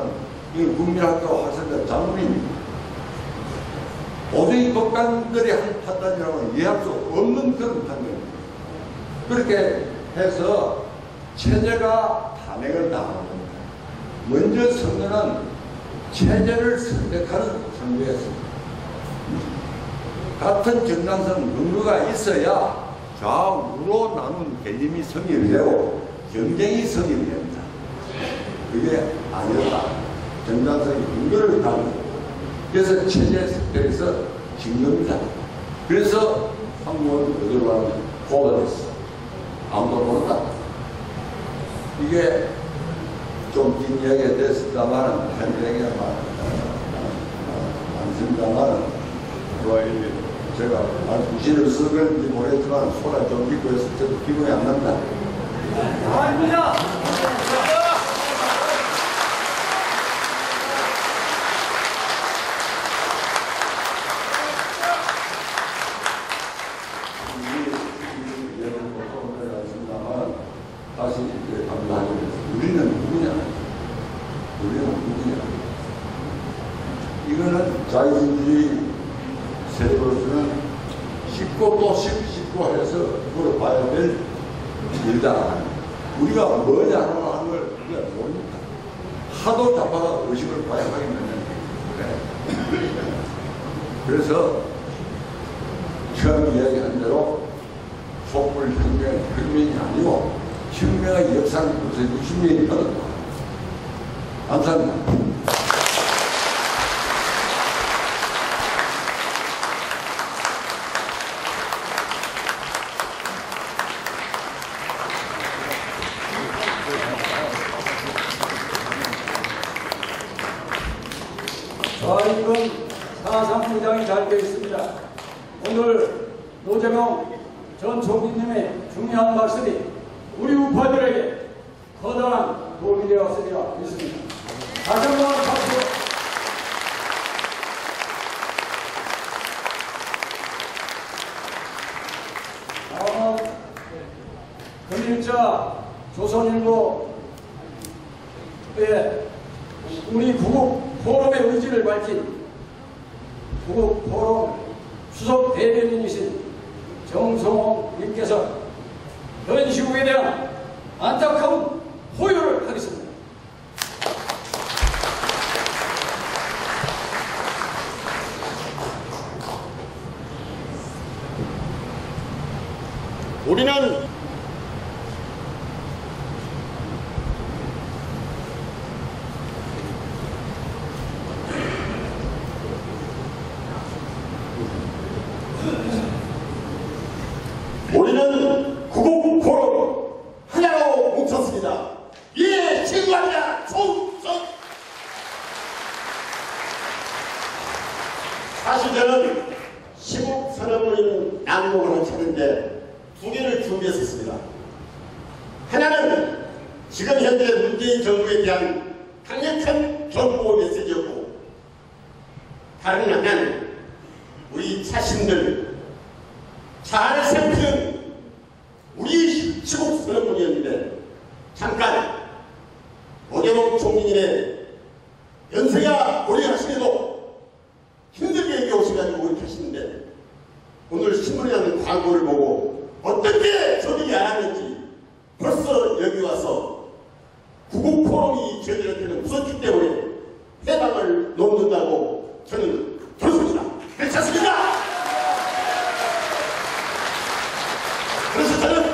이건 국민학교 학생들 장문입니다. 도저히 법관들이 한 판단이라고는 이해할 수 없는 그런 판단입니다. 그렇게 해서 체제가 탄핵을 당하는 겁니다. 먼저 선거는 체제를 선택하는 선거였습니다. 같은 정당성 근거가 있어야 좌우로 나눈 개념이 성립이 되고 경쟁이 성립이 됩니다. 그게 아니었다. 정당성의 근거를 가는 그래서 체제 선택에서 진 겁니다. 그래서 한국은 어디로 가는 고가 됐어. 아무도 모른다. 이게 좀 긴 이야기가 됐습니다만 한 얘기가 많습니다만 제가 구실을 쓰는지 모르겠지만 소라 좀 믿고 해서 저도 기분이 안 납니다. 아닙니다. 다시 이제 감사하겠습니다. 우리는 누구냐? 이거는 자유주의 세력으로서는 쉽고 또 쉽고 해서 물어봐야 될 일이다. 우리가 뭐냐 하는 걸 우리가 모르니까 하도 잡아가 의식을 봐야 하겠느냐. 그래서 처음 이야기한 대로 촛불혁명이 아니고 혁명의 역사를 벌써 60년이 흘렀다. 감사합니다. 좌익은 사상무장이 잘 되어 있습니다. 오늘 노재명 전 총리님의 중요한 말씀이 우리 우파들에게 커다란 도움이 되었으리라 믿습니다. 다시 한번 박수. 다음은 금일자 조선일보의 우리 구국 포럼의 의지를 밝힌 구국 포럼 수석 대변인이신 정성호 님께서 현 시국에 대한 안타까운 호요를 하겠습니다. 우리는 구국 포럼 하나로 뭉쳤습니다. 이에 친구합니다. 총선. 사실 저는 시국 선언문인 낭독을 하셨는데 두 개를 준비했었습니다. 하나는 지금 현재 문재인 정부에 대한 강력한 경고 메시지였고, 다른 하나는 우리 자신들 잘 살피는 우리 시국 선언문이었는데, 잠깐 노재명 총리님의 연세가 오래 하시면도 힘들게 겨우셔가지고 이렇게 하시는데, 오늘 신문에 나는 광고를 보고 어떻게 저들이 알았는지 벌써 여기 와서 구국 포럼이 저희들한테는 무섭기 때문에 해방을 놓는다고 저는 들었습니다. 그렇지 않습니까? 그래서 저는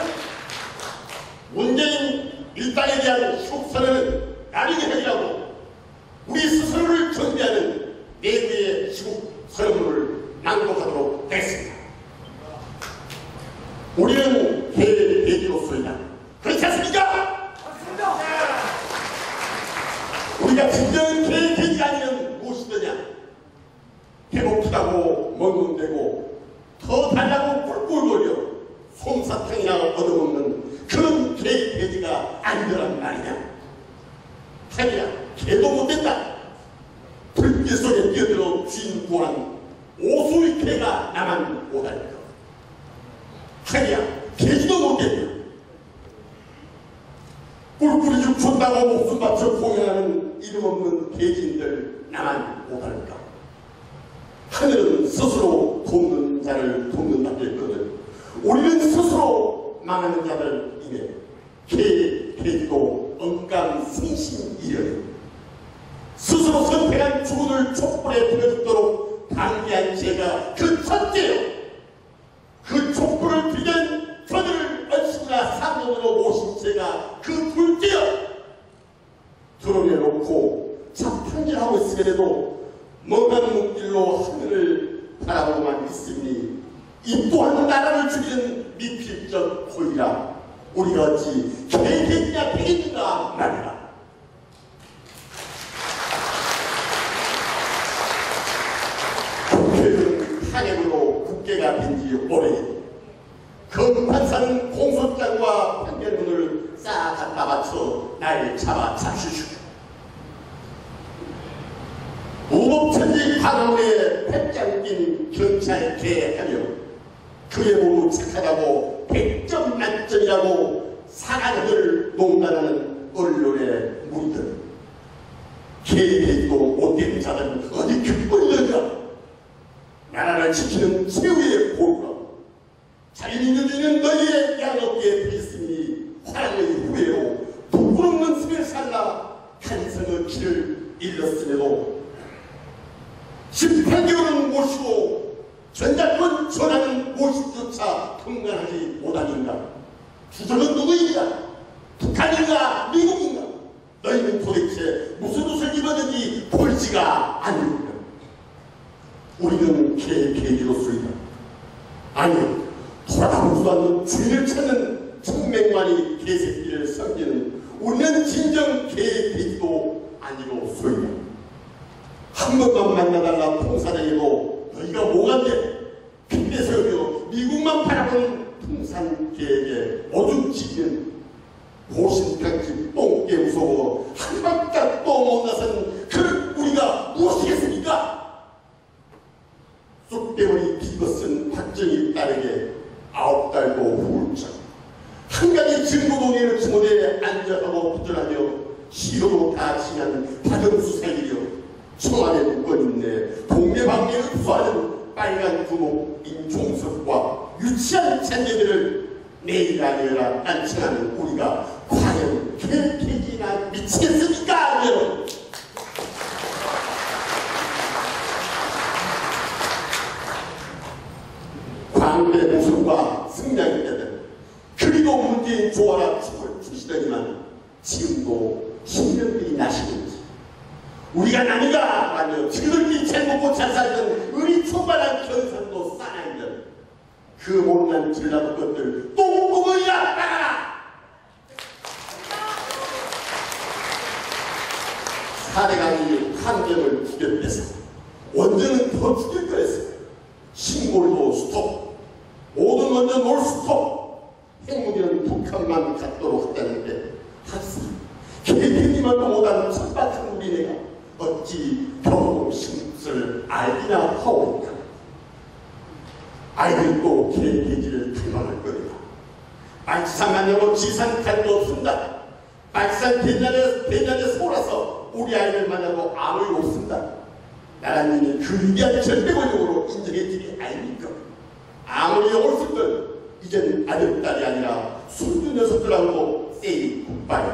문재인 일당에 대한 시국선언은 나중에 하기라고 우리 스스로를 정비하는 내부의 시국선언문을 낭독하도록 하겠습니다. 우리는 대지로서이다. 그렇지 않습니까? 맞습니다. 우리가 진정한 대지가 아니면 무엇이더냐? 배고프다고 먹는데고 더 달라고 꿀꿀거려 솜사탕이나 얻어먹는 그런 돼지가 아니더란 말이냐. 자기야 개도 못된다. 불빛 속에 뛰어들어 주인 구한 오수의 개가 나만 못할 것. 자기야 개지도 못됐냐. 꿀꿀이 좀 준다고 목숨 바쳐 공연하는 이름 없는 개진들 나만 못할까. 하늘은 스스로 돕는 자를 돕는다 했거든. 우리는 스스로 망하는 자를 이래 개지도 언감승신이려니 스스로 선택한 주군을 촛불에 들여죽도록 방기한 죄가 그 첫째요. 그 촛불을 비된 저들을 얼씨구나 상론으로 모신 죄가 그 둘째요. 드러내놓고 자평질하고 있으면서도 멍한 눈길로 하늘을 바라보고만 있으니 이 또한 나라를 죽이는 미필적 고의라. 우리가 어찌 개겠냐 되겠는가 말이라. 국회의원 모레 검판사는 공소장과 판결문을 싹 갖다 바쳐 날 잡아 잡수시오. 무법천지 관원에 백장 낀 경찰 개하며 그의 몸은 착하다고 100점 만점이라고 사관을 농단하는 언론의 무리들, 개개도 못된 자들은 어디 그뿐이던가. 나라를 지키는 최후의 보루라고 자유민주주의는 너희의 양어깨에 부있으니 화랑의 후회로 부끄럽는 스멜 살라 탄성의 길을 잃었음에도 18개월은 모시고 전작권 전하는 모십조차 통과하지 못하는가. 주저는 누구인가? 북한인가? 미국인가? 너희는 도대체 무슨 옷을 입었는지 볼지가 않는가. 우리는 개개기로서이다. 아니, 돌아다니지도 않는 주인을 찾는 천백만이 개새끼를 섬기는 우리는 진정 개개기도 아니로소이다. 한 번만 만나달라 통사장에도 너희가 뭐간데 빈대서여 미국만 바라보는 풍산개에게 오줌 찌는 보신탕집 똥개 무서워 한 발짝 또 못 나선 그 우리가 무엇이겠습니까? 쑥대머리 뒤벗은 박정희 딸에게 9달도 훌쩍 한 가지 증거동의를 주머니에 앉아가고 부절하며 시로도 다 지난 박영수 살기려 청와대 문건인데 동네방네를 흡수하는 빨간 구목 임종석과 유치한 잔재들을 내일 아니라 딴청하는 우리가 과연 개개기나 미치겠습니까 여러분? 광대 무술과 승량이 때는 그리도 문재인 조화라 춤을 추시더니만 지금도 신년들이 나시는지 우리가 남이가 라며 지그들끼리 잘먹고 잘 살던 의리 충만한 견성도 싸나이던 그 못난 전라도 것들 똥구멍이야 나가라! 사대강이 환경을 죽였대서 원전은 더 죽일 거였어요. 신골도 스톱, 모든 원전 올 스톱, 핵무기는 북한만 갖도록 했다는데 학습, 개개님만도 못하는 천박한 우리네가 어찌 경험심을 알기나 하오니까. 아이들도 개개지를 탐방할 거리다. 말지상 하냐고 지상 칼도 없습니다. 말지상 대전에 속아서 우리 아이들 만나고 아무 일 없습니다. 나라님이 그 위대한 절대권력으로 인정해주기 아닙니까? 아무리 옳습들 이젠 아들, 딸이 아니라 순주 녀석들하고 세이 굿바이.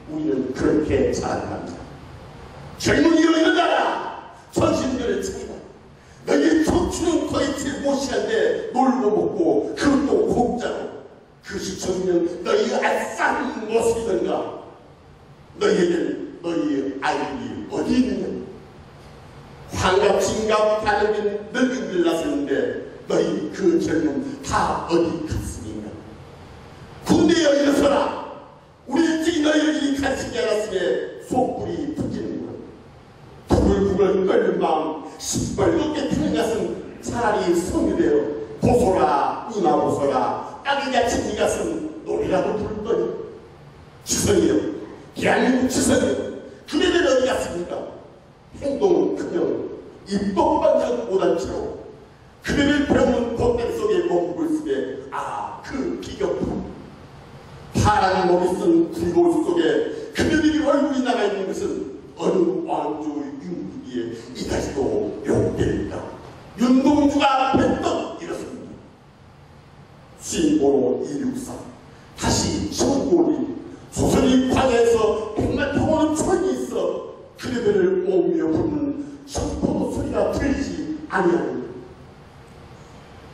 우리는 그렇게 자란답니다. 젊은이로 일어나라! 전신들의 창이다. 너희 청춘은 도대체 무엇이한데 놀고 먹고 그것도 공짜로 그 시청이면 너희 알싸한 모습이던가. 너희에겐 너희 아이들이 어디 있느냐. 환갑진갑 가는 늙은들 나섰는데 너희 그 젊음 다 어디 갔습니까? 군대여 일어서라. 우리 일찍 너희를 이 간식이 않았으에 속불이 터지는구나. 부글부글 끓는 마음 시뻘겋게 타는 가슴 차라리 성유되어 보소라 이마 보소라 땅이 갇힌 이 가슴 노래라도 부를 거니. 지성이여, 대한민국 지성이여, 그대들 어디 갔습니까? 행동은 그냥 입도 반짝 못한 채로 그대를 배우는 봇대 속에 머물고 있으에 그 기격품 파란 몸이 쓴 굴골 속에 그대들이 얼굴이 남아있는 것은 어느 왕조 윤국이에 이다시도 용대입니다. 윤동주가 뱉던 이렇습니다. 신보로 263 다시 천고리 조선이 광야에서 백만 평원은 천이 있어 그대들을 오며 부르는 천포도 소리가 들리지 아니하는.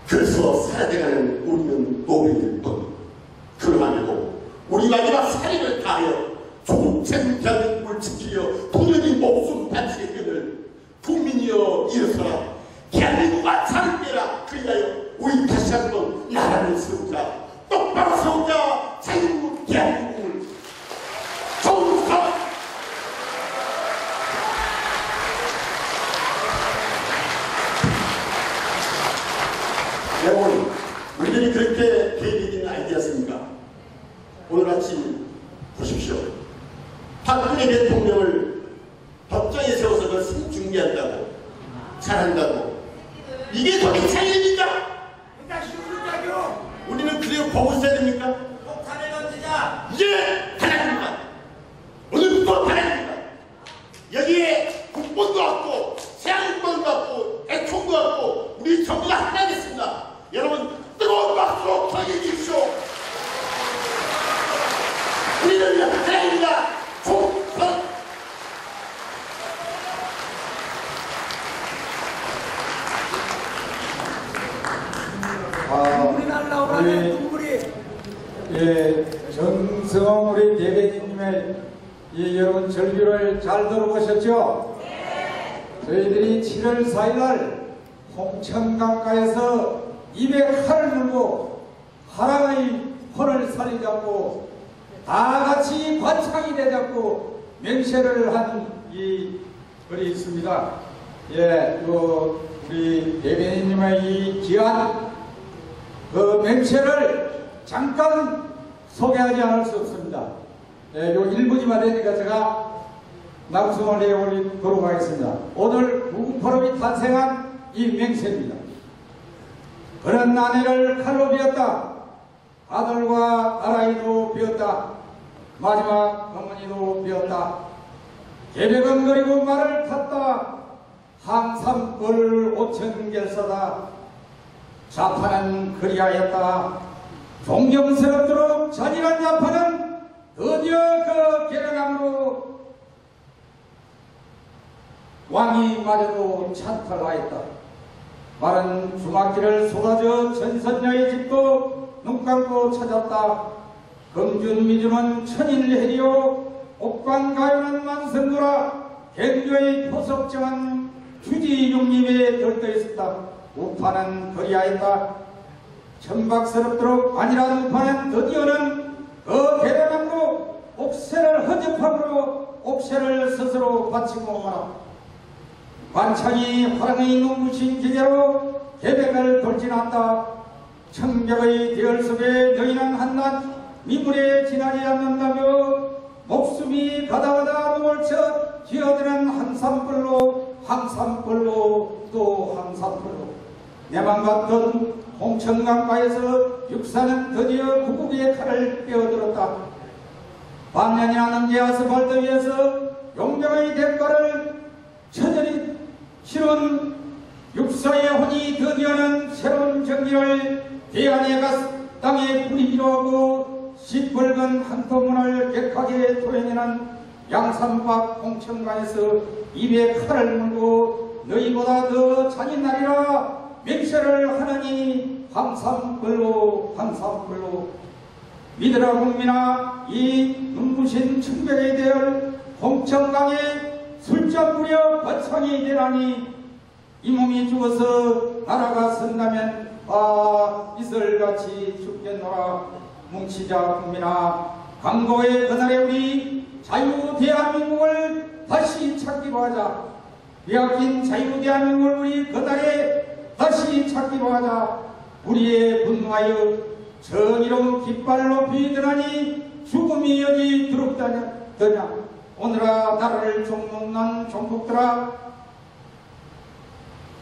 그래서 살아가는 우리는 노벨일 뿐. 그러함에도 우리 마지막 살인을 다하여 조국채 대한민국을 지키려 도련이 목숨 바치게 끈을 국민이여 일어서라. 대한민국아 잠을 깨라. 그리하여 우리 다시 한번 나라를 세우자. 똑바로 세우자. 자유국 대한민국을 정상. 여러분 마침 보십시오. 박근혜 대통령을 법정에 세워서 그 승중계한다고 잘한다고 이게 정치입니까? 우리는 그래요 보고 있어야 됩니까? 폭탄을 던지자. 이게 바람입니다. 오늘부터 바람입니다. 여기에 국본도 왔고 세안국본도 왔고 애총도 왔고 우리 정부가 하나 됐습니다. 여러분 뜨거운 박수로 청해 주십시오. 우리는 위한 하나입니다. 총선. 눈물이 날라오라네, 눈물이. 정성홍 우리 대변인님의 여러분 절규를 잘 들어보셨죠? 저희들이 7월 4일날 홍천강가에서 입에 칼을 물고 하랑의 혼을 살리자고 다 같이 관창이 되자고 맹세를 한 이 글이 있습니다. 우리 대변인님의 이 귀한 그 맹세를 잠깐 소개하지 않을 수 없습니다. 요 1분이만 되니까 제가 낭송을 해올리도록 하겠습니다. 오늘 무궁포럼이 탄생한 이 맹세입니다. 그런 아내를 칼로 베었다. 아들과 딸아이도 베었다. 마지막 어머니도 베었다. 개벽은거리고 말을 탔다. 항삼벌 5천결사다. 자파는 그리하였다. 존경스럽도록 잔인한 자파는 드디어 그 계량함으로 왕이 마저도 찬탈하였다. 마른 주막길을 쏟아져 전선녀의 집도 눈 감고 찾았다. 금준미주는 천일해리요 옥관가요는 만성구라. 갱조의 포석정은 주지용님에 들떠있었다. 우파는 그리하였다. 천박스럽도록 아니라는 우파는 드디어는 그 계량함으로 옥새를 허접함으로 옥새를 스스로 바치고 마라. 관창이 화랑의 눈부신 기계로 계백을 돌진한다. 청벽의 대열 속에 너희는 한낱 미물에 지나지 않는다며 목숨이 가다가다 누월쳐 기어드는 한산불로 항산불로 또 항산불로 내맘 같던 홍천강가에서 육사는 드디어 구국의 칼을 빼어들었다. 반년이나 넘게 아스팔트 위에서 용병의 대가를 처절히 치른 육사의 혼이 드디어는 새로운 정기를 대안에 땅에 뿌리기로 하고 시뻘건 한토문을 객하게 토해내는 양산박 홍천강에서 입에 칼을 물고 너희보다 더 잔인하리라 맹세를 하느니 항삼불로 항삼불로 믿으라 국민아. 이 눈부신 청백의 대열 홍천강에 술잔 뿌려 거창이 되라니 이 몸이 죽어서 나라가 선다면 이슬같이 죽겠노라. 뭉치자 국민아. 강고의 그날에 우리 자유 대한민국을 다시 찾기로 하자. 빼앗긴 자유 대한민국을 우리 그날에 다시 찾기로 하자. 우리의 분노하여 정의로운 깃발 높이 드나니 죽음이 여기 두렵다냐. 오늘아 나라를 종놓는 종국들아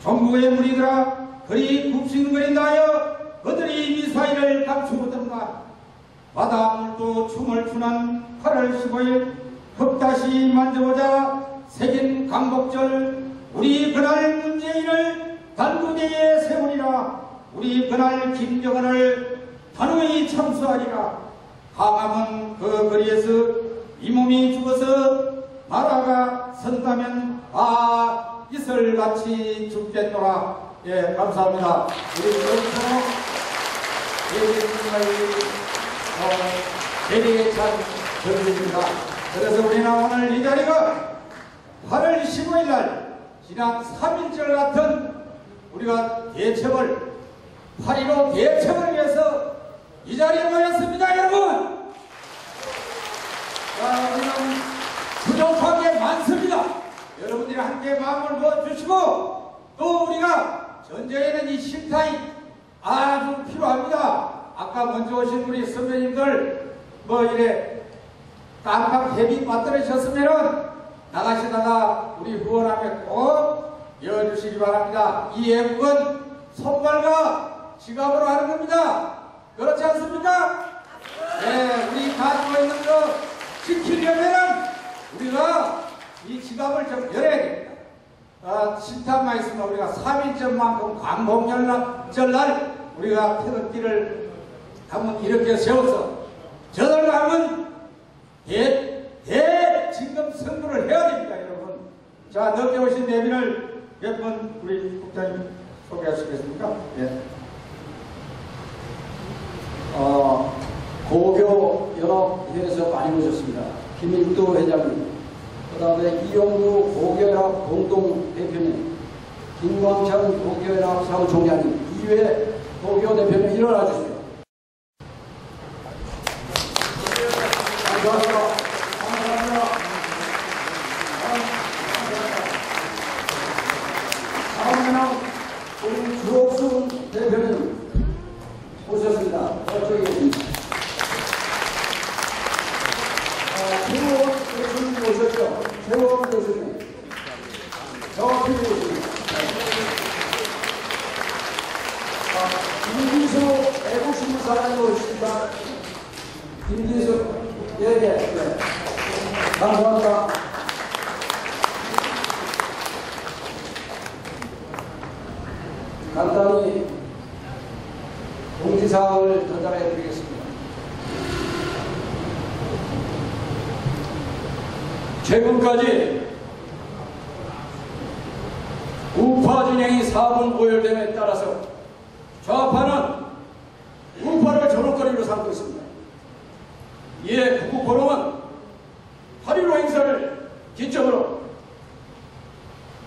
종국의 무리들아 그리 굽신거린다하여 그들이 미사일을 감추거든가. 바닷물도 춤을 추는 8월 15일 흙다시 만져보자 새긴 강복절. 우리 그날 문재인을 단구대에 세우리라. 우리 그날 김정은을 단호히 참수하리라. 강함은 그 거리에서 이 몸이 죽어서 나라가 선다면 이슬같이 죽겠노라. 감사합니다. 우리 여기서 대리의 찬 절입니다. 그래서 우리는 오늘 이 자리가 8월 15일 날 지난 3.1절 같은 우리가 대첩을 8.15 대첩을 위해서 이 자리에 모였습니다. 여러분 우리는 부족한 게 많습니다. 여러분들이 함께 마음을 모아주시고 또 우리가 전쟁에는 이 실타이 아주 필요합니다. 아까 먼저 오신 우리 선배님들 뭐 이래 깜빡 협이 빠뜨려졌으면은 나가시다가 우리 후원함에 꼭 여주시기 바랍니다. 이 애국은 손발과 지갑으로 하는 겁니다. 그렇지 않습니까? 네, 우리 가지고 있는 거 지키려면은 우리가 이 지갑을 좀 열어야 됩니다. 신탄만 있으면 우리가 3일전만큼 광복절날 우리가 태극기를 한번 이렇게 세워서 저들 가면 지금 선거를 해야 됩니다, 여러분. 자, 늦게 오신 내빈을 몇 분 우리 국장님 소개하시겠습니까? 예. 고교연합회에서 많이 오셨습니다. 김일도 회장님, 그 다음에 이용구 고교연합 공동대표님, 김광찬 고교연합 사무총장님, 이외 고교대표님 일어나 주세요. 감사합니다. 다음에는 우리 주옥순 대표님 오셨습니다. 저쪽에 계십니다. 최원 교수님 오셨죠? 최원 교수님. 저쪽에 계십니다. 김기수 애국신문사장님 오십니다. 김기수, 예. 감사합니다. 간단히 공지사항을 전달해 드리겠습니다. 최근까지 우파 진영이 4분 오열됨에 따라서 좌파는 우파를 저녁거리로 삼고 있습니다. 이에 국국포럼은 8.15 행사를 기점으로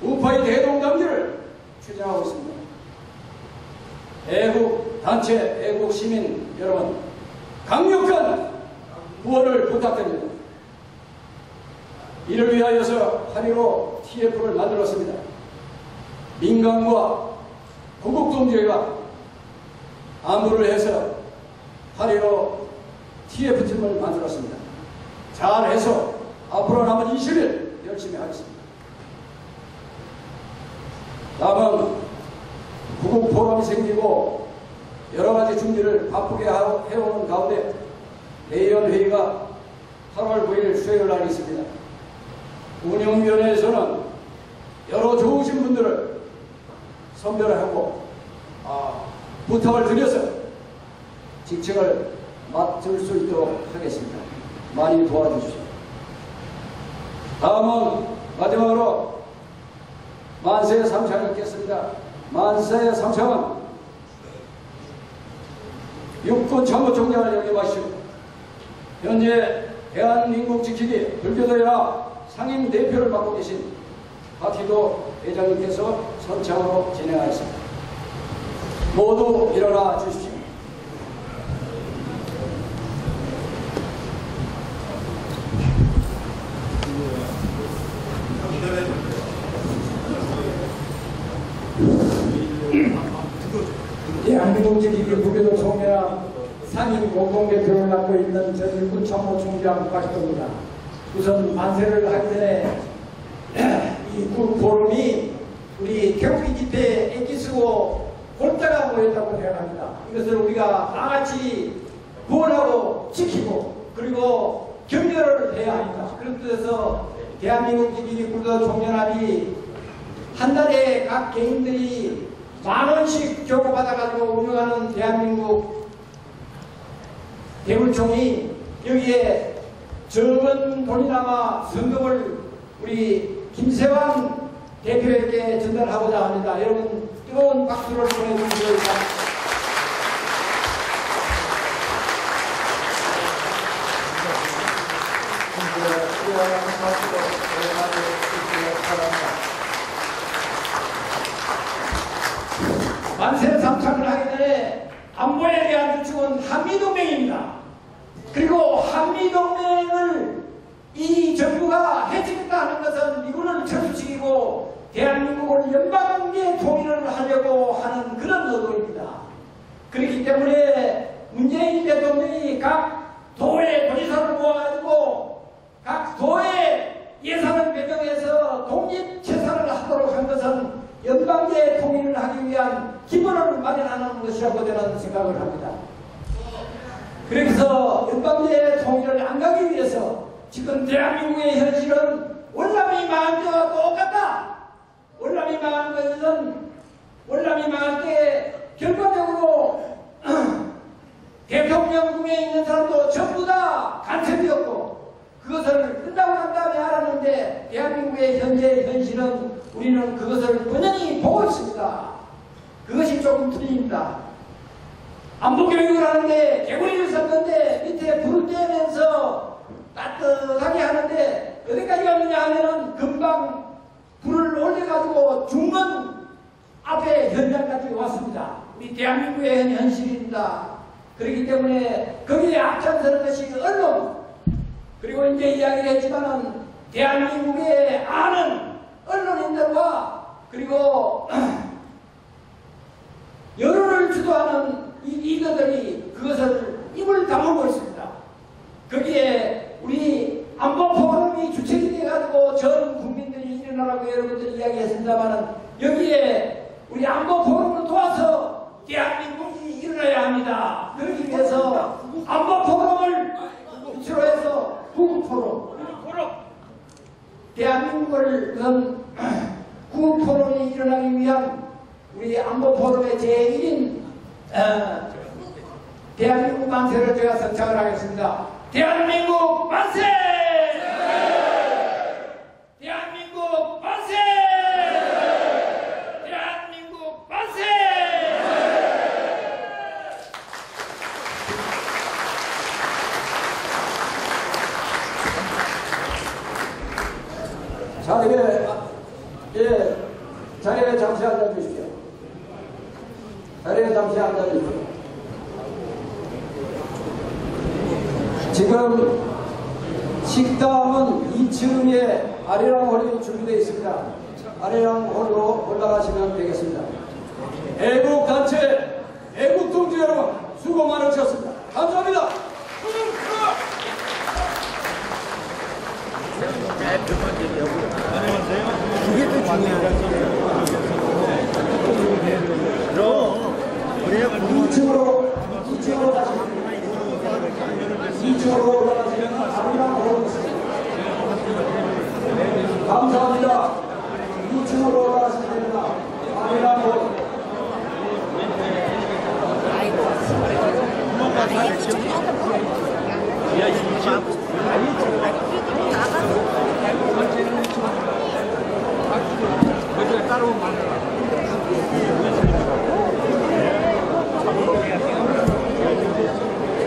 우파의 대동단계를 추진하고 있습니다. 애국 단체, 애국 시민 여러분, 강력한 후원을 부탁드립니다. 이를 위하여서 8.15 TF를 만들었습니다. 민간과 구국동지회가 안부를 해서 8.15 TF팀을 만들었습니다. 잘해서 앞으로 남은 20일 열심히 하겠습니다. 다음은 구국포럼이 생기고 여러가지 준비를 바쁘게 해오는 가운데 내일 회의가 8월 9일 수요일 날 있습니다. 운영위원회에서는 여러 좋으신 분들을 선별하고 부탁을 드려서 직책을 맡을 수 있도록 하겠습니다. 많이 도와주십시오. 다음은 마지막으로 만세 삼창을 읽겠습니다. 만세 삼창은 육군 참모총장을 역임하시고 현재 대한민국 지키기 불교도연합 상임 대표를 맡고 계신 박희도 회장님께서 선창으로 진행하였습니다. 모두 일어나 주십시오. 대한민국 지키기 불교도 총회와 상임 공동대표를 맡고 있는 전 육군 참모총장 박희도입니다. 우선 만세를 하기 전에 이 국포럼이 우리 태극기 집회에 애기쓰고 골자가 모였다고 생각합니다. 이것을 우리가 다같이 구원하고 지키고 그리고 격려를 해야 합니다. 그런 뜻에서 대한민국 지키기 불교도 총연합이 한 달에 각 개인들이 10,000원씩 교부받아가지고 운영하는 대한민국 대물총이 여기에 적은 돈이나마 성금을 우리 김세환 대표에게 전달하고자 합니다. 여러분 뜨거운 박수를 보내주시기 바랍니다. 만세 삼창을 하기 전에 안보에 대한 주축은 한미동맹입니다. 그리고 한미동맹을 이 정부가 해치겠다 하는 것은 미군을 철수시키고 대한민국을 연방계 통일을 하려고 하는 그런 의도입니다. 그렇기 때문에 문재인 대통령이 각 도의 도지사를 모아가지고 각 도의 예산을 배정해서 독립체산을 하도록 한 것은 연방제 통일을 하기 위한 기본을 마련하는 것이라고 저는 생각을 합니다. 그래서 연방제 통일을 안 가기 위해서 지금 대한민국의 현실은 월남이 망한 때와 똑같다. 월남이 망한 것은 월남이 망할 때 결과적으로 대통령 중에 있는 사람도 전부 다 간첩이었고 그것을 끝나고 난 다음에 알았는데 대한민국의 현재 현실은 우리는 그것을 번연히 보고 있습니다. 그것이 조금 틀립니다. 안보교육을 하는데 개구리를 썼는데 밑에 불을 떼면서 따뜻하게 하는데 어디까지 갔느냐 하면은 금방 불을 올려가지고 죽는 앞에 현장까지 왔습니다. 우리 대한민국의 현실입니다. 그렇기 때문에 거기에 앞장서는 것이 언론, 그리고 이제 이야기를 했지만은 대한민국에 아는 언론인들과 그리고 여론을 주도하는 이 리더들이 그것을 입을 다물고 있습니다. 거기에 우리 안보 포럼이 주책이 돼가지고 전 국민들이 일어나라고 여러분들이 이야기했습니다만은 여기에 우리 안보 포럼을 도와서 대한민국이 일어나야 합니다. 그러기 위해서 안보 포럼을 주로 해서 구국 포럼, 대한민국을 구국 포럼이 일어나기 위한 우리 안보 포럼의 제1인 대한민국 만세를 제가 선창을 하겠습니다. 대한민국 만세! 대한민국 만세! 대한민국 만세! 자리에 잠시 앉아주십시오. 자리에 잠시 앉아주십시오. 지금 식당은 2층에 아리랑 홀이 준비되어 있습니다. 아리랑 홀로 올라가시면 되겠습니다. 애국단체, 애국동지 여러분 수고 많으셨습니다. 감사합니다. 그게 더 중요해요. 2층으로 올라가시면 아리랑 홀이 있습니다. 감사합니다. 2층으로 올라가시면 됩니다. 아리랑 홀.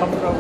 잡으라고.